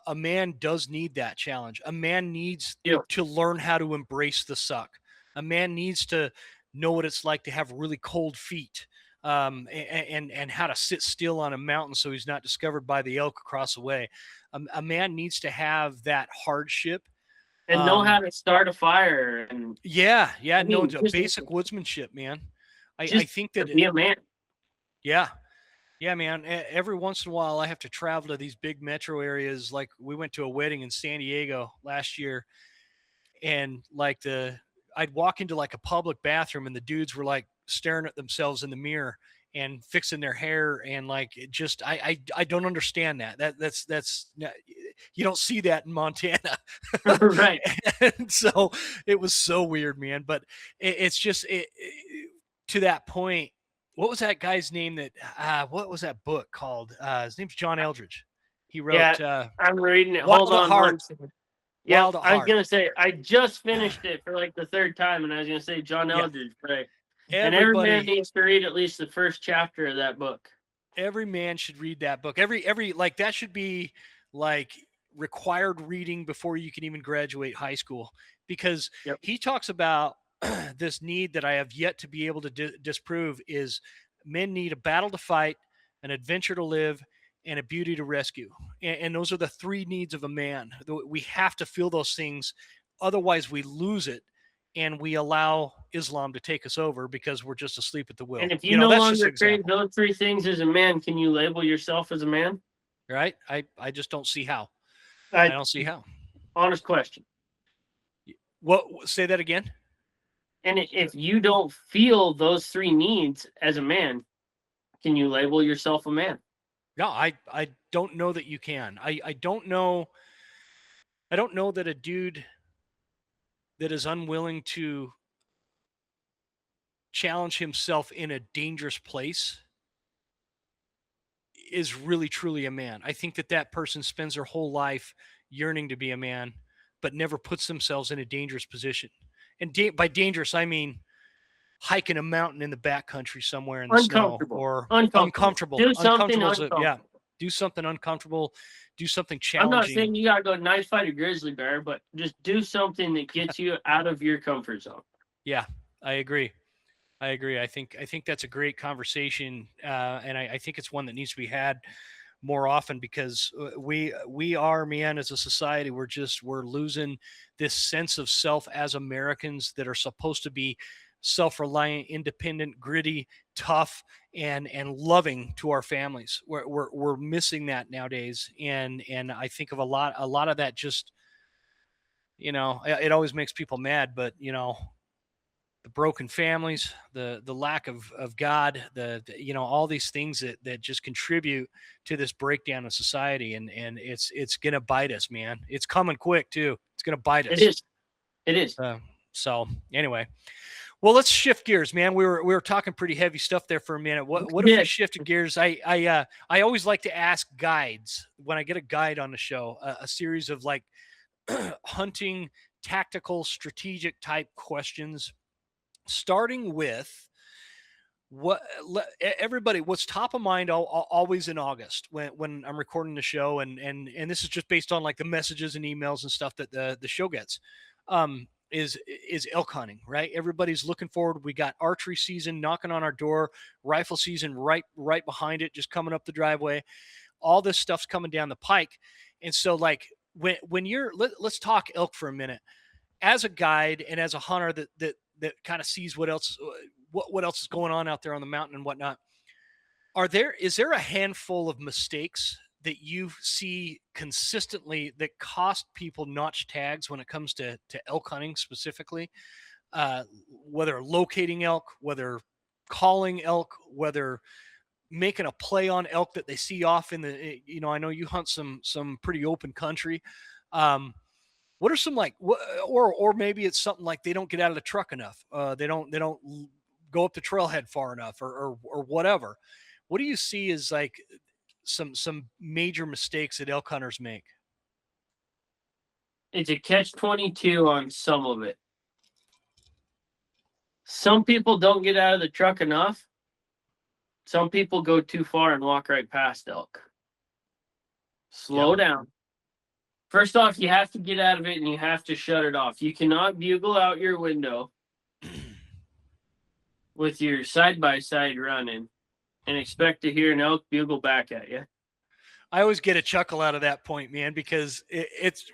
Speaker 1: a man does need that challenge. A man needs to learn how to embrace the suck. A man needs to know what it's like to have really cold feet, and how to sit still on a mountain so he's not discovered by the elk across the way. A man needs to have that hardship
Speaker 2: and know how to start a fire. And
Speaker 1: no, basic woodsmanship, man. I think that
Speaker 2: be a man.
Speaker 1: Yeah, man. Every once in a while, I have to travel to these big metro areas. Like we went to a wedding in San Diego last year, and like I'd walk into like a public bathroom, and the dudes were like staring at themselves in the mirror and fixing their hair, and like it just, I don't understand that. That's you don't see that in Montana,
Speaker 2: Right?
Speaker 1: And so it was so weird, man. But it's just to that point. What was that guy's name what was that book called? His name's John Eldridge. He wrote,
Speaker 2: I'm reading it.
Speaker 1: Wild
Speaker 2: Hold on.
Speaker 1: at Heart.
Speaker 2: Yeah,
Speaker 1: Wild at
Speaker 2: I was
Speaker 1: Heart.
Speaker 2: going to say, I just finished it for like the third time, and I was going to say John Eldridge. Right. And every man needs to read at least the first chapter of that book.
Speaker 1: Every man should read that book. Every like that should be like required reading before you can even graduate high school, because he talks about this need that I have yet to be able to disprove, is men need a battle to fight, an adventure to live, and a beauty to rescue. And those are the three needs of a man. We have to feel those things. Otherwise we lose it, and we allow Islam to take us over because we're just asleep at the wheel.
Speaker 2: And if you no longer crave those three things as a man, can you label yourself as a man?
Speaker 1: Right. I just don't see how. I don't see how.
Speaker 2: Honest question.
Speaker 1: What? Say that again.
Speaker 2: And if you don't feel those three needs as a man, can you label yourself a man?
Speaker 1: No, I don't know that you can. I don't know. I don't know that a dude that is unwilling to challenge himself in a dangerous place is really truly a man. I think that that person spends their whole life yearning to be a man, but never puts themselves in a dangerous position. And by dangerous, I mean hiking a mountain in the backcountry somewhere in the snow,
Speaker 2: Uncomfortable.
Speaker 1: or
Speaker 2: Uncomfortable.
Speaker 1: uncomfortable.
Speaker 2: Do something
Speaker 1: Uncomfortable is yeah.
Speaker 2: uncomfortable.
Speaker 1: Do something uncomfortable. Do something
Speaker 2: I'm not
Speaker 1: challenging.
Speaker 2: saying you gotta go knife fight a grizzly bear, but just do something that gets you out of your comfort zone.
Speaker 1: Yeah, I agree. I agree. I think that's a great conversation, and I think it's one that needs to be had more often, because we are, man, as a society, we're losing this sense of self as Americans that are supposed to be self-reliant, independent, gritty, tough, and loving to our families. We're missing that nowadays, and I think of a lot of that. Just, it always makes people mad, but the broken families, the lack of God, all these things that just contribute to this breakdown of society, and it's gonna bite us, man. It's coming quick too. It's gonna bite
Speaker 2: It
Speaker 1: us.
Speaker 2: is. It is.
Speaker 1: So anyway, well, let's shift gears, man. We were talking pretty heavy stuff there for a minute. What if we
Speaker 2: Yeah.
Speaker 1: shifted gears? I always like to ask guides when I get a guide on the show, a series of like hunting, tactical, strategic type questions, starting with everybody, what's top of mind always in August when I'm recording the show, and this is just based on like the messages and emails and stuff that the show gets, is elk hunting, right? Everybody's looking forward. We got archery season knocking on our door, rifle season right behind it, just coming up the driveway. All this stuff's coming down the pike, and so like when let's talk elk for a minute. As a guide and as a hunter that kind of sees what else is going on out there on the mountain and whatnot, is there a handful of mistakes that you see consistently that cost people notch tags when it comes to elk hunting specifically? Whether locating elk, whether calling elk, whether making a play on elk that they see off in the, I know you hunt some pretty open country. What are some like, or maybe it's something like they don't get out of the truck enough. They don't go up the trailhead far enough, or whatever. What do you see as like some major mistakes that elk hunters make?
Speaker 2: It's a catch-22 on some of it. Some people don't get out of the truck enough. Some people go too far and walk right past elk. Slow down. First off, you have to get out of it and you have to shut it off. You cannot bugle out your window with your side-by-side running and expect to hear an elk bugle back at you.
Speaker 1: I always get a chuckle out of that point, man, because it's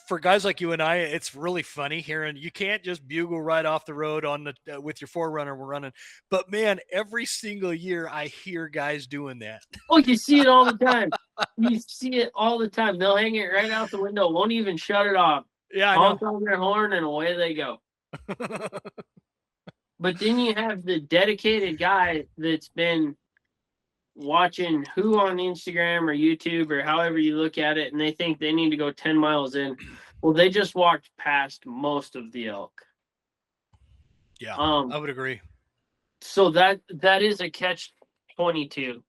Speaker 1: for guys like you and I, it's really funny hearing you can't just bugle right off the road on the with your forerunner we're running. But man, every single year I hear guys doing that.
Speaker 2: Oh, you see it all the time. You see it all the time. They'll hang it right out the window, won't even shut it off.
Speaker 1: Yeah, I
Speaker 2: honk
Speaker 1: know.
Speaker 2: on their horn and away they go. But then you have the dedicated guy that's been watching who on Instagram or YouTube or however you look at it, and they think they need to go 10 miles in. Well, they just walked past most of the elk.
Speaker 1: Yeah, I would agree.
Speaker 2: So that is a catch-22.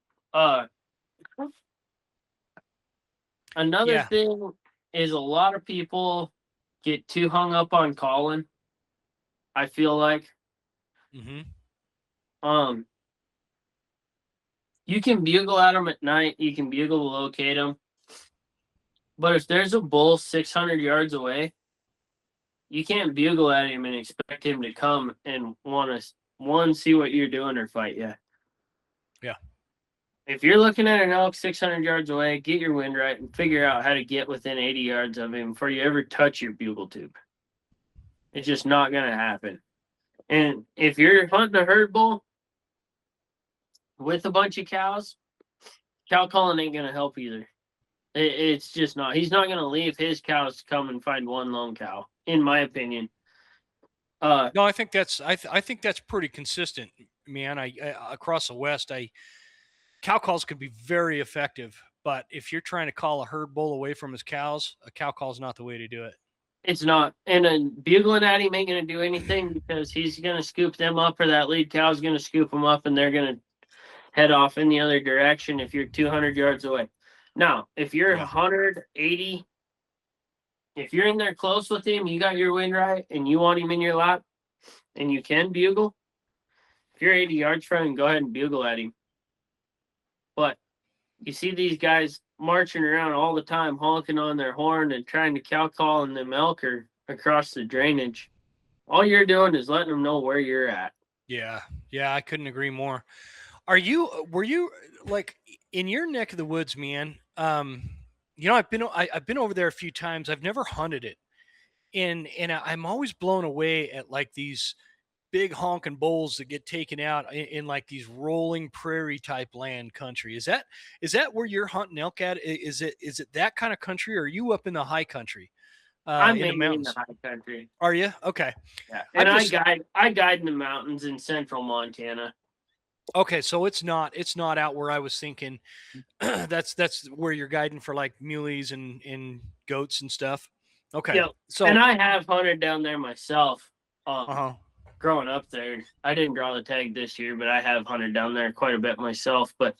Speaker 2: Another thing is a lot of people get too hung up on calling, I feel like. You can bugle at them at night. You can bugle to locate them. But if there's a bull 600 yards away, you can't bugle at him and expect him to come and want to, see what you're doing or fight you.
Speaker 1: Yeah.
Speaker 2: If you're looking at an elk 600 yards away, get your wind right and figure out how to get within 80 yards of him before you ever touch your bugle tube. It's just not going to happen. And if you're hunting a herd bull with a bunch of cows, cow calling ain't going to help either. It's just not. He's not going to leave his cows to come and find one lone cow, in my opinion.
Speaker 1: No, I think that's I think that's pretty consistent, man. I across the West, I cow calls can be very effective, but if you're trying to call a herd bull away from his cows, a cow call is not the way to do it.
Speaker 2: It's not. And then bugling at him ain't gonna do anything because he's gonna scoop them up, or that lead cow's gonna scoop them up, and they're gonna head off in the other direction if you're 200 yards away. Now, if you're
Speaker 1: Yeah.
Speaker 2: 180, if you're in there close with him, you got your wind right, and you want him in your lap, and you can bugle. If you're 80 yards from him, go ahead and bugle at him. But you see these guys marching around all the time, honking on their horn and trying to cow call in them elk or across the drainage. All you're doing is letting them know where you're at.
Speaker 1: Yeah. Yeah, I couldn't agree more. Were you like in your neck of the woods, man? I've been over there a few times. I've never hunted it. I'm always blown away at like these big honking bulls that get taken out in like these rolling prairie type land country. Is that where you're hunting elk at? Is it that kind of country, or are you up in the high country,
Speaker 2: I'm
Speaker 1: in the
Speaker 2: mainly in the
Speaker 1: mountains?
Speaker 2: high country.
Speaker 1: Are you? Okay.
Speaker 2: Yeah.
Speaker 1: I
Speaker 2: And
Speaker 1: just
Speaker 2: I guide in the mountains in central Montana.
Speaker 1: Okay, so it's not out where I was thinking. That's where you're guiding for like muleys and goats and stuff. Okay.
Speaker 2: Yeah. And
Speaker 1: So,
Speaker 2: I have hunted down there myself.
Speaker 1: uh-huh.
Speaker 2: Growing up there, I didn't draw the tag this year, but I have hunted down there quite a bit myself. But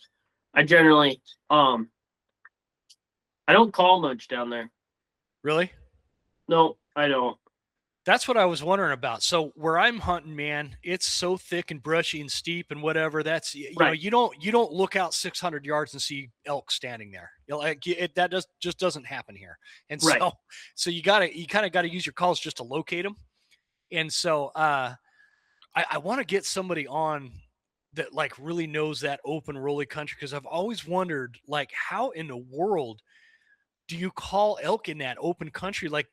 Speaker 2: I generally I don't call much down there.
Speaker 1: Really?
Speaker 2: No, I don't.
Speaker 1: That's what I was wondering about. So where I'm hunting, man, it's so thick and brushy and steep and whatever. That's
Speaker 2: Right.
Speaker 1: you don't look out 600 yards and see elk standing there. That just doesn't happen here. And
Speaker 2: Right.
Speaker 1: so you kind of got to use your calls just to locate them. And so I want to get somebody on that like really knows that open rolly country, because I've always wondered like how in the world do you call elk in that open country? Like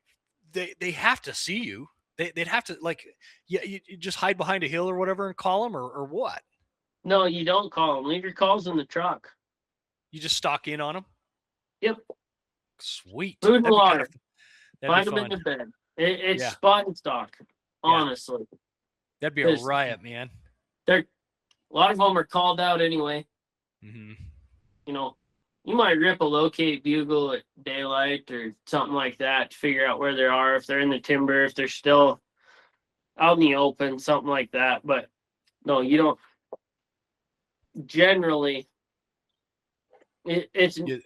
Speaker 1: they have to see you. They'd have to like, yeah, you just hide behind a hill or whatever and call them, or what?
Speaker 2: No, you don't call them. Leave your calls in the truck.
Speaker 1: You just stalk in on them.
Speaker 2: Yep.
Speaker 1: Sweet.
Speaker 2: Food and
Speaker 1: That'd be kind
Speaker 2: water.
Speaker 1: of that'd
Speaker 2: Find
Speaker 1: be
Speaker 2: them in
Speaker 1: fun.
Speaker 2: the bed. It's
Speaker 1: Yeah,
Speaker 2: spot and stock.
Speaker 1: yeah.
Speaker 2: Honestly,
Speaker 1: That'd be a
Speaker 2: because
Speaker 1: riot, man.
Speaker 2: they're a lot of them are called out anyway.
Speaker 1: Hmm.
Speaker 2: You know, you might rip a locate bugle at daylight or something like that to figure out where they are, if they're in the timber, if they're still out in the open, something like that. But no, you don't. Generally, it's
Speaker 1: Yeah.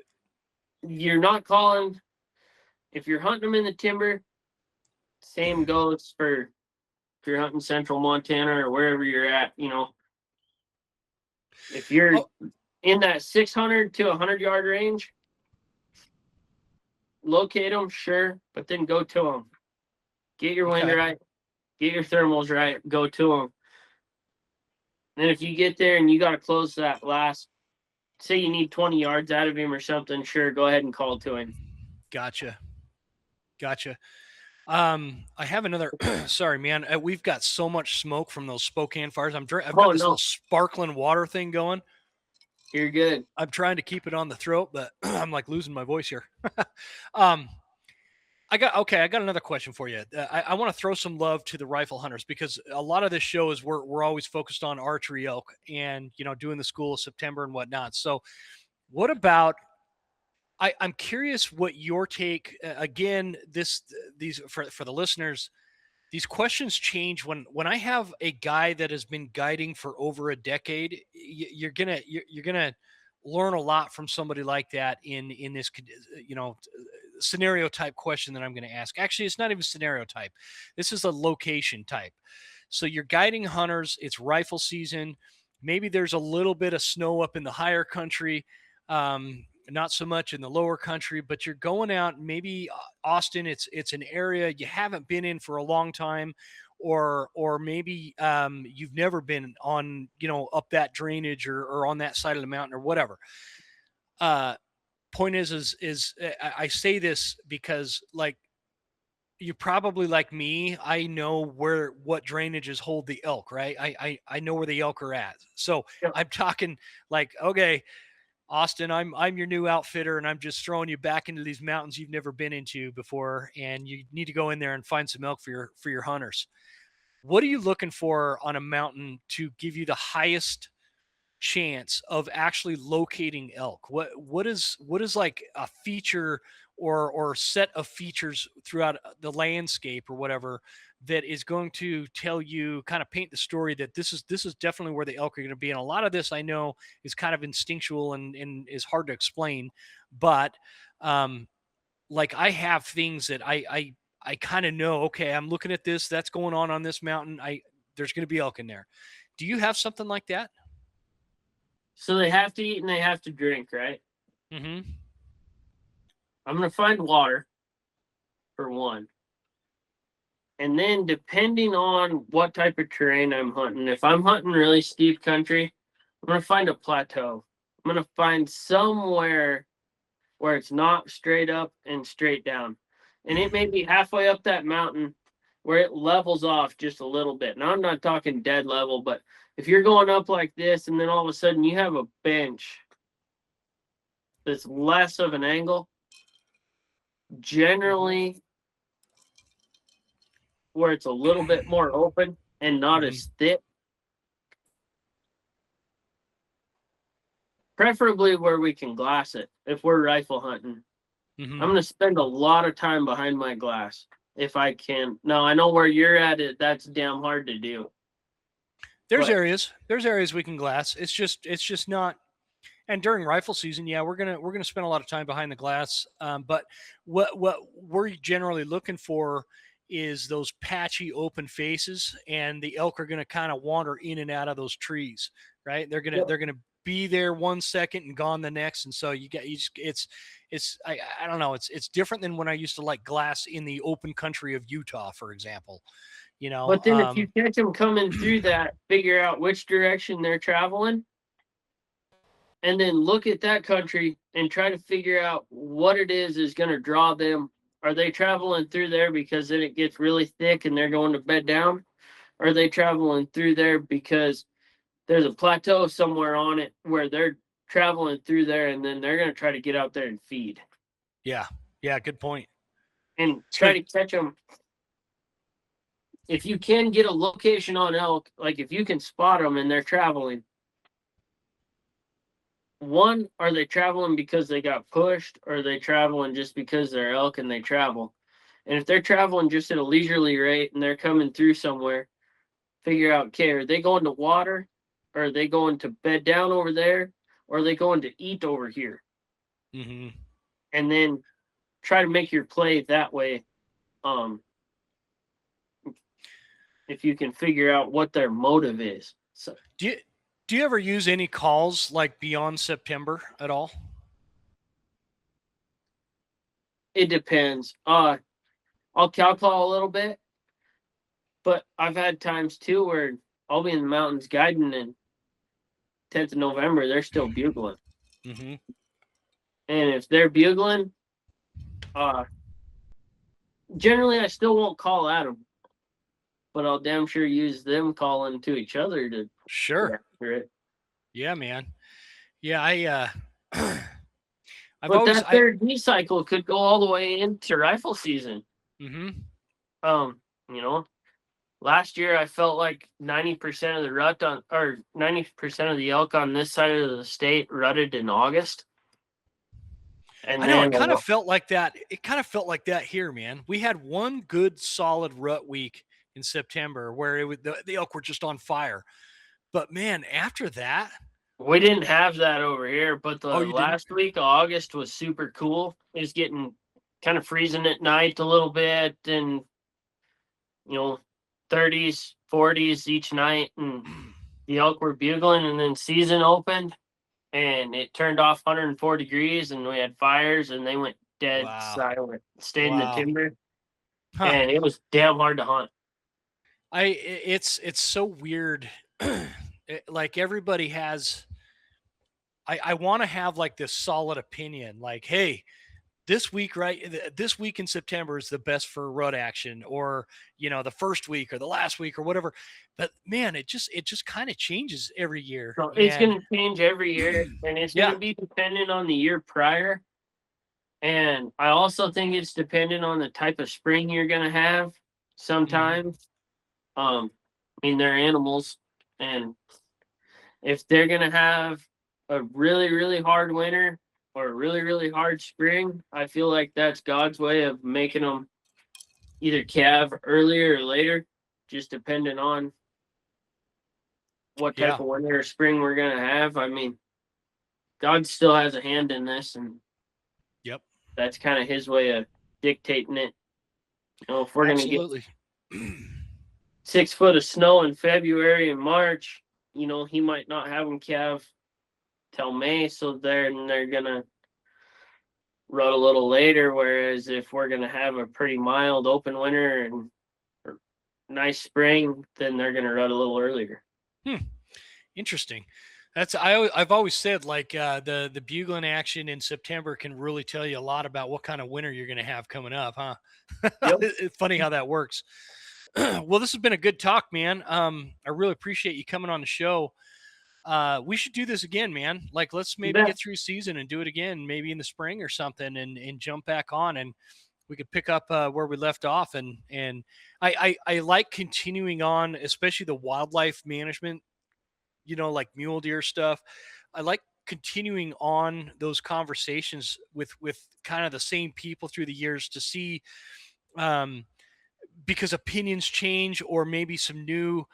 Speaker 2: you're not calling if you're hunting them in the timber. Same goes for if you're hunting central Montana or wherever you're at. If you're
Speaker 1: Oh,
Speaker 2: in that 600 to 100 yard range, locate them, sure, but then go to them. Get your wind
Speaker 1: okay.
Speaker 2: right, get your thermals right, go to them. And if you get there and you got to close that last, say you need 20 yards out of him or something, sure, go ahead and call to him.
Speaker 1: Gotcha. Gotcha. I have another. Sorry, man. We've got so much smoke from those Spokane fires. I've got
Speaker 2: Oh,
Speaker 1: this little
Speaker 2: no,
Speaker 1: sparkling water thing going.
Speaker 2: you're good.
Speaker 1: I'm trying to keep it on the throat, but I'm like losing my voice here. um, I got another question for you. I want to throw some love to the rifle hunters, because a lot of this show is we're always focused on archery elk and doing the School of September and whatnot. So, what about? I'm curious what your take. Again, these for the listeners. These questions change when I have a guy that has been guiding for over a decade. You're gonna learn a lot from somebody like that in this scenario type question that I'm going to ask. Actually, it's not even scenario type. This is a location type. So you're guiding hunters. It's rifle season. Maybe there's a little bit of snow up in the higher country. Not so much in the lower country, but you're going out. Maybe Austin, it's an area you haven't been in for a long time, or maybe you've never been on up that drainage or on that side of the mountain or whatever. Point is I say this because like you probably like me, I know what drainages hold the elk, right? I know where the elk are at. So
Speaker 2: Yep.
Speaker 1: I'm talking like, okay, Austin, I'm your new outfitter, and I'm just throwing you back into these mountains you've never been into before, and you need to go in there and find some elk for your hunters. what are you looking for on a mountain to give you the highest chance of actually locating elk? What is like a feature or set of features throughout the landscape or whatever that is going to tell you, kind of paint the story that this is definitely where the elk are going to be? And a lot of this I know is kind of instinctual and is hard to explain, but um like I have things that I kind of know, okay, I'm looking at this, that's going on this mountain. There's going to be elk in there. Do you have something like that?
Speaker 2: So they have to eat and they have to drink, right?
Speaker 1: Mhm.
Speaker 2: I'm gonna find water for one. And then depending on what type of terrain I'm hunting, if I'm hunting really steep country, I'm gonna find a plateau. I'm gonna find somewhere where it's not straight up and straight down. And it may be halfway up that mountain where it levels off just a little bit. Now I'm not talking dead level, but if you're going up like this and then all of a sudden you have a bench that's less of an angle, generally where it's a little bit more open and not
Speaker 1: Mhm.
Speaker 2: as thick, preferably where we can glass it if we're rifle hunting. I'm
Speaker 1: Mhm.
Speaker 2: going to spend a lot of time behind my glass if I can. Now, I know where you're at it, that's damn hard to do.
Speaker 1: There's
Speaker 2: But
Speaker 1: areas. There's areas we can glass. It's just not. And during rifle season, yeah, we're gonna spend a lot of time behind the glass. But what we're generally looking for is those patchy open faces, and the elk are gonna kind of wander in and out of those trees, right? They're gonna be there 1 second and gone the next, and so it's I don't know, it's different than when I used to like glass in the open country of Utah, for example. You know,
Speaker 2: but then if you catch them coming through that, figure out which direction they're traveling and then look at that country and try to figure out what it is going to draw them. Are they traveling through there because then it gets really thick and they're going to bed down? Or are they traveling through there because there's a plateau somewhere on it where they're traveling through there and then they're going to try to get out there and feed
Speaker 1: yeah, yeah, good point.
Speaker 2: and
Speaker 1: So
Speaker 2: try to catch them? If you can get a location on elk, like if you can spot them and they're traveling, one, are they traveling because they got pushed, or are they traveling just because they're elk and they travel? And if they're traveling just at a leisurely rate and they're coming through somewhere, figure out, okay, are they going to water? Or are they going to bed down over there? Or are they going to eat over here?
Speaker 1: mhm.
Speaker 2: And then try to make your play that way. Um, if you can figure out what their motive is. So
Speaker 1: Do you do you ever use any calls like beyond September at all?
Speaker 2: it depends. I'll cow call a little bit, but I've had times too where I'll be in the mountains guiding and 10th of November, they're still bugling.
Speaker 1: Mm-hmm.
Speaker 2: And if they're bugling, uh, generally I still won't call at them, but I'll damn sure use them calling to each other to get
Speaker 1: Sure.
Speaker 2: after it.
Speaker 1: Yeah, man. Yeah, I I've
Speaker 2: But
Speaker 1: always
Speaker 2: that
Speaker 1: I
Speaker 2: third D cycle could go all the way into rifle season.
Speaker 1: mm-hmm.
Speaker 2: You know, last year I felt like 90% of the rut on, or 90% of the elk on this side of the state rutted in August.
Speaker 1: I
Speaker 2: And
Speaker 1: know it
Speaker 2: then
Speaker 1: kind of felt like that. It kind of felt like that here, man. We had one good solid rut week in September where the elk were just on fire. But man, after that,
Speaker 2: we didn't have that over here, but
Speaker 1: oh,
Speaker 2: the
Speaker 1: you didn't?
Speaker 2: last week of August was super cool. It was getting kind of freezing at night a little bit, and you know, 30s, 40s each night, and the elk were bugling. And then season opened, and it turned off 104 degrees, and we had fires, and they went dead
Speaker 1: Wow.
Speaker 2: silent. Stayed in the
Speaker 1: Wow.
Speaker 2: timber,
Speaker 1: Huh.
Speaker 2: and it was damn hard to hunt.
Speaker 1: It's so weird. Like everybody has I want to have like this solid opinion, like, hey, this week, right? This week in September is the best for rut action, or the first week or the last week or whatever. But man, it just kind of changes every year,
Speaker 2: So it's
Speaker 1: and
Speaker 2: going to change every year, and it's going
Speaker 1: yeah,
Speaker 2: to be dependent on the year prior. And I also think it's dependent on the type of spring you're going to have
Speaker 1: hmm
Speaker 2: sometimes. I mean, they're animals, and if they're gonna have a really, really hard winter or a really, really hard spring, I feel like that's God's way of making them either calve earlier or later, just depending on what type
Speaker 1: Yeah.
Speaker 2: of winter or spring we're gonna have. I mean, God still has a hand in this, and
Speaker 1: Yep.
Speaker 2: that's kind of His way of dictating it. If we're gonna get
Speaker 1: Absolutely.
Speaker 2: 6 foot of snow in February and March, He might not have them calve till May, so they're gonna rut a little later. Whereas if we're gonna have a pretty mild open winter and nice spring, then they're gonna rut a little earlier.
Speaker 1: Interesting. I've always said like the bugling action in September can really tell you a lot about what kind of winter you're going to have coming up, huh?
Speaker 2: Yep.
Speaker 1: It's funny how that works. Well, this has been a good talk, man. I really appreciate you coming on the show. We should do this again, man. Like, let's maybe get through season and do it again, maybe in the spring or something, and jump back on, and we could pick up where we left off. And I like continuing on, especially the wildlife management, like mule deer stuff. I like continuing on those conversations with kind of the same people through the years to see, um, because opinions change, or maybe some new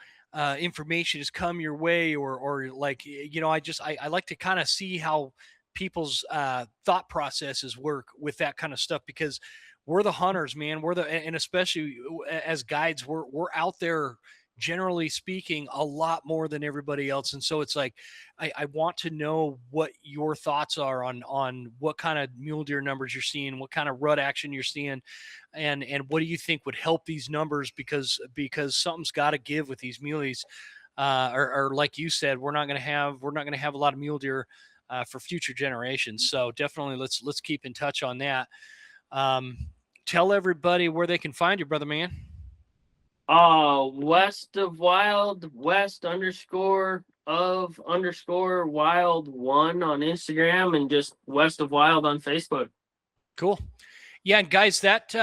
Speaker 1: information has come your way, or like, I like to kind of see how people's thought processes work with that kind of stuff, because we're the hunters, man. And especially as guides, we're out there, generally speaking, a lot more than everybody else. And so it's like, I want to know what your thoughts are on what kind of mule deer numbers you're seeing, what kind of rut action you're seeing, and what do you think would help these numbers, because something's got to give with these muleys. Or like you said, we're not going to have a lot of mule deer for future generations. So definitely let's keep in touch on that. Um, Tell everybody where they can find you, brother man.
Speaker 2: West of Wild, West _of_ Wild 1 on Instagram, and just West of Wild on Facebook.
Speaker 1: Cool. Yeah, and guys, that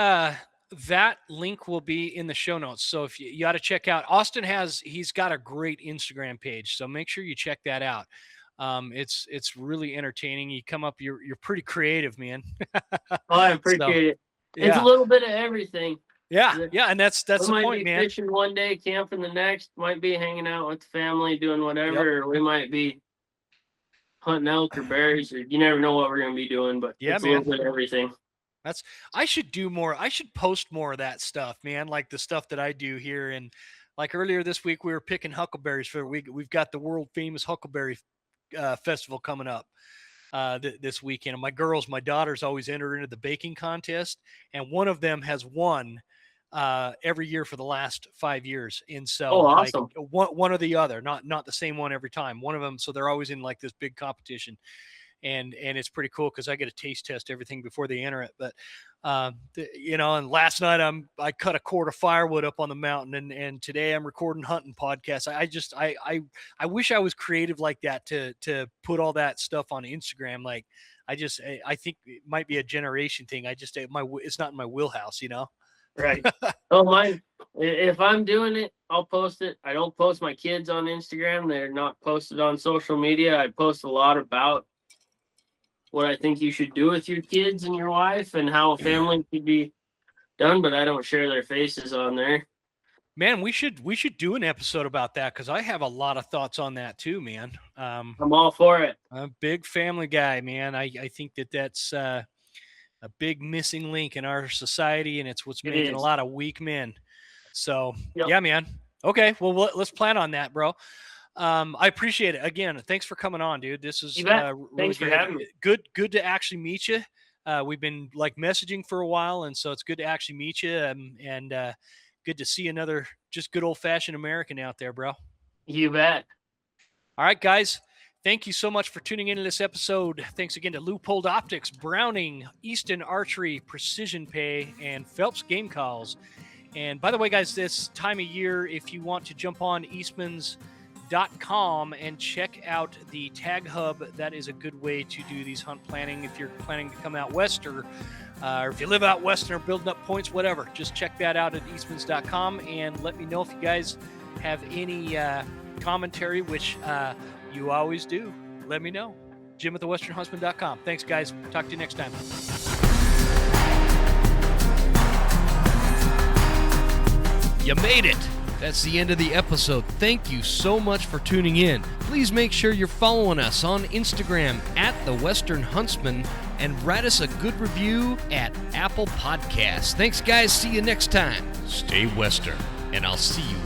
Speaker 1: link will be in the show notes. So if you got to check out Austin, he's got a great Instagram page, so make sure you check that out. It's really entertaining. You come up, you're pretty creative, man.
Speaker 2: I
Speaker 1: So,
Speaker 2: appreciate it. It's a
Speaker 1: yeah.
Speaker 2: little bit of everything.
Speaker 1: Yeah, and that's the
Speaker 2: We might
Speaker 1: point,
Speaker 2: be
Speaker 1: man.
Speaker 2: fishing one day, camping the next, might be hanging out with the family, doing whatever. Or we might be hunting elk or bears, or you never know what we're gonna be doing, but
Speaker 1: Yeah,
Speaker 2: it's a
Speaker 1: man.
Speaker 2: little bit of everything.
Speaker 1: I should do more. I should post more of that stuff, man. Like the stuff that I do here. And like earlier this week, we were picking huckleberries for we've got the world famous huckleberry festival coming up this weekend. And my daughters always enter into the baking contest, and one of them has won every year for the last 5 years. And so,
Speaker 2: awesome.
Speaker 1: like one or the other, not the same one every time. One of them, so they're always in like this big competition. And it's pretty cool because I get to taste test everything before they enter it. But and last night I cut a cord of firewood up on the mountain, and today I'm recording hunting podcasts. I wish I was creative like that to put all that stuff on Instagram. Like I think it might be a generation thing. It's not in my wheelhouse,
Speaker 2: Right. Mine. If I'm doing it, I'll post it. I don't post my kids on Instagram. They're not posted on social media. I post a lot about what I think you should do with your kids and your wife, and how a family should be done, but I don't share their faces on there.
Speaker 1: Man, we should do an episode about that, because I have a lot of thoughts on that too, man.
Speaker 2: I'm all for it.
Speaker 1: I'm a big family guy, man. I think that's a big missing link in our society, and it's what's making a lot of weak men. So, Yeah, man. Okay, well, let's plan on that, bro. I appreciate it. Again, thanks for coming on, dude. This is really
Speaker 2: thanks for having me.
Speaker 1: Good to actually meet you. We've been like messaging for a while, and so it's good to actually meet you, and good to see another just good old-fashioned American out there, bro.
Speaker 2: You bet.
Speaker 1: All right, guys. Thank you so much for tuning into this episode. Thanks again to Leupold Optics, Browning, Easton Archery, Precision Pay, and Phelps Game Calls. And by the way, guys, this time of year, if you want to jump on Eastmans.com and check out the Tag Hub, that is a good way to do these hunt planning if you're planning to come out west, or or if you live out west and are building up points, whatever, just check that out at eastmans.com and let me know if you guys have any commentary, which you always do. Let me know. Jim at thewesternhuntsman.com. Thanks, guys. Talk to you next time. You made it. That's the end of the episode. Thank you so much for tuning in. Please make sure you're following us on Instagram at The Western Huntsman and write us a good review at Apple Podcasts. Thanks, guys. See you next time. Stay Western, and I'll see you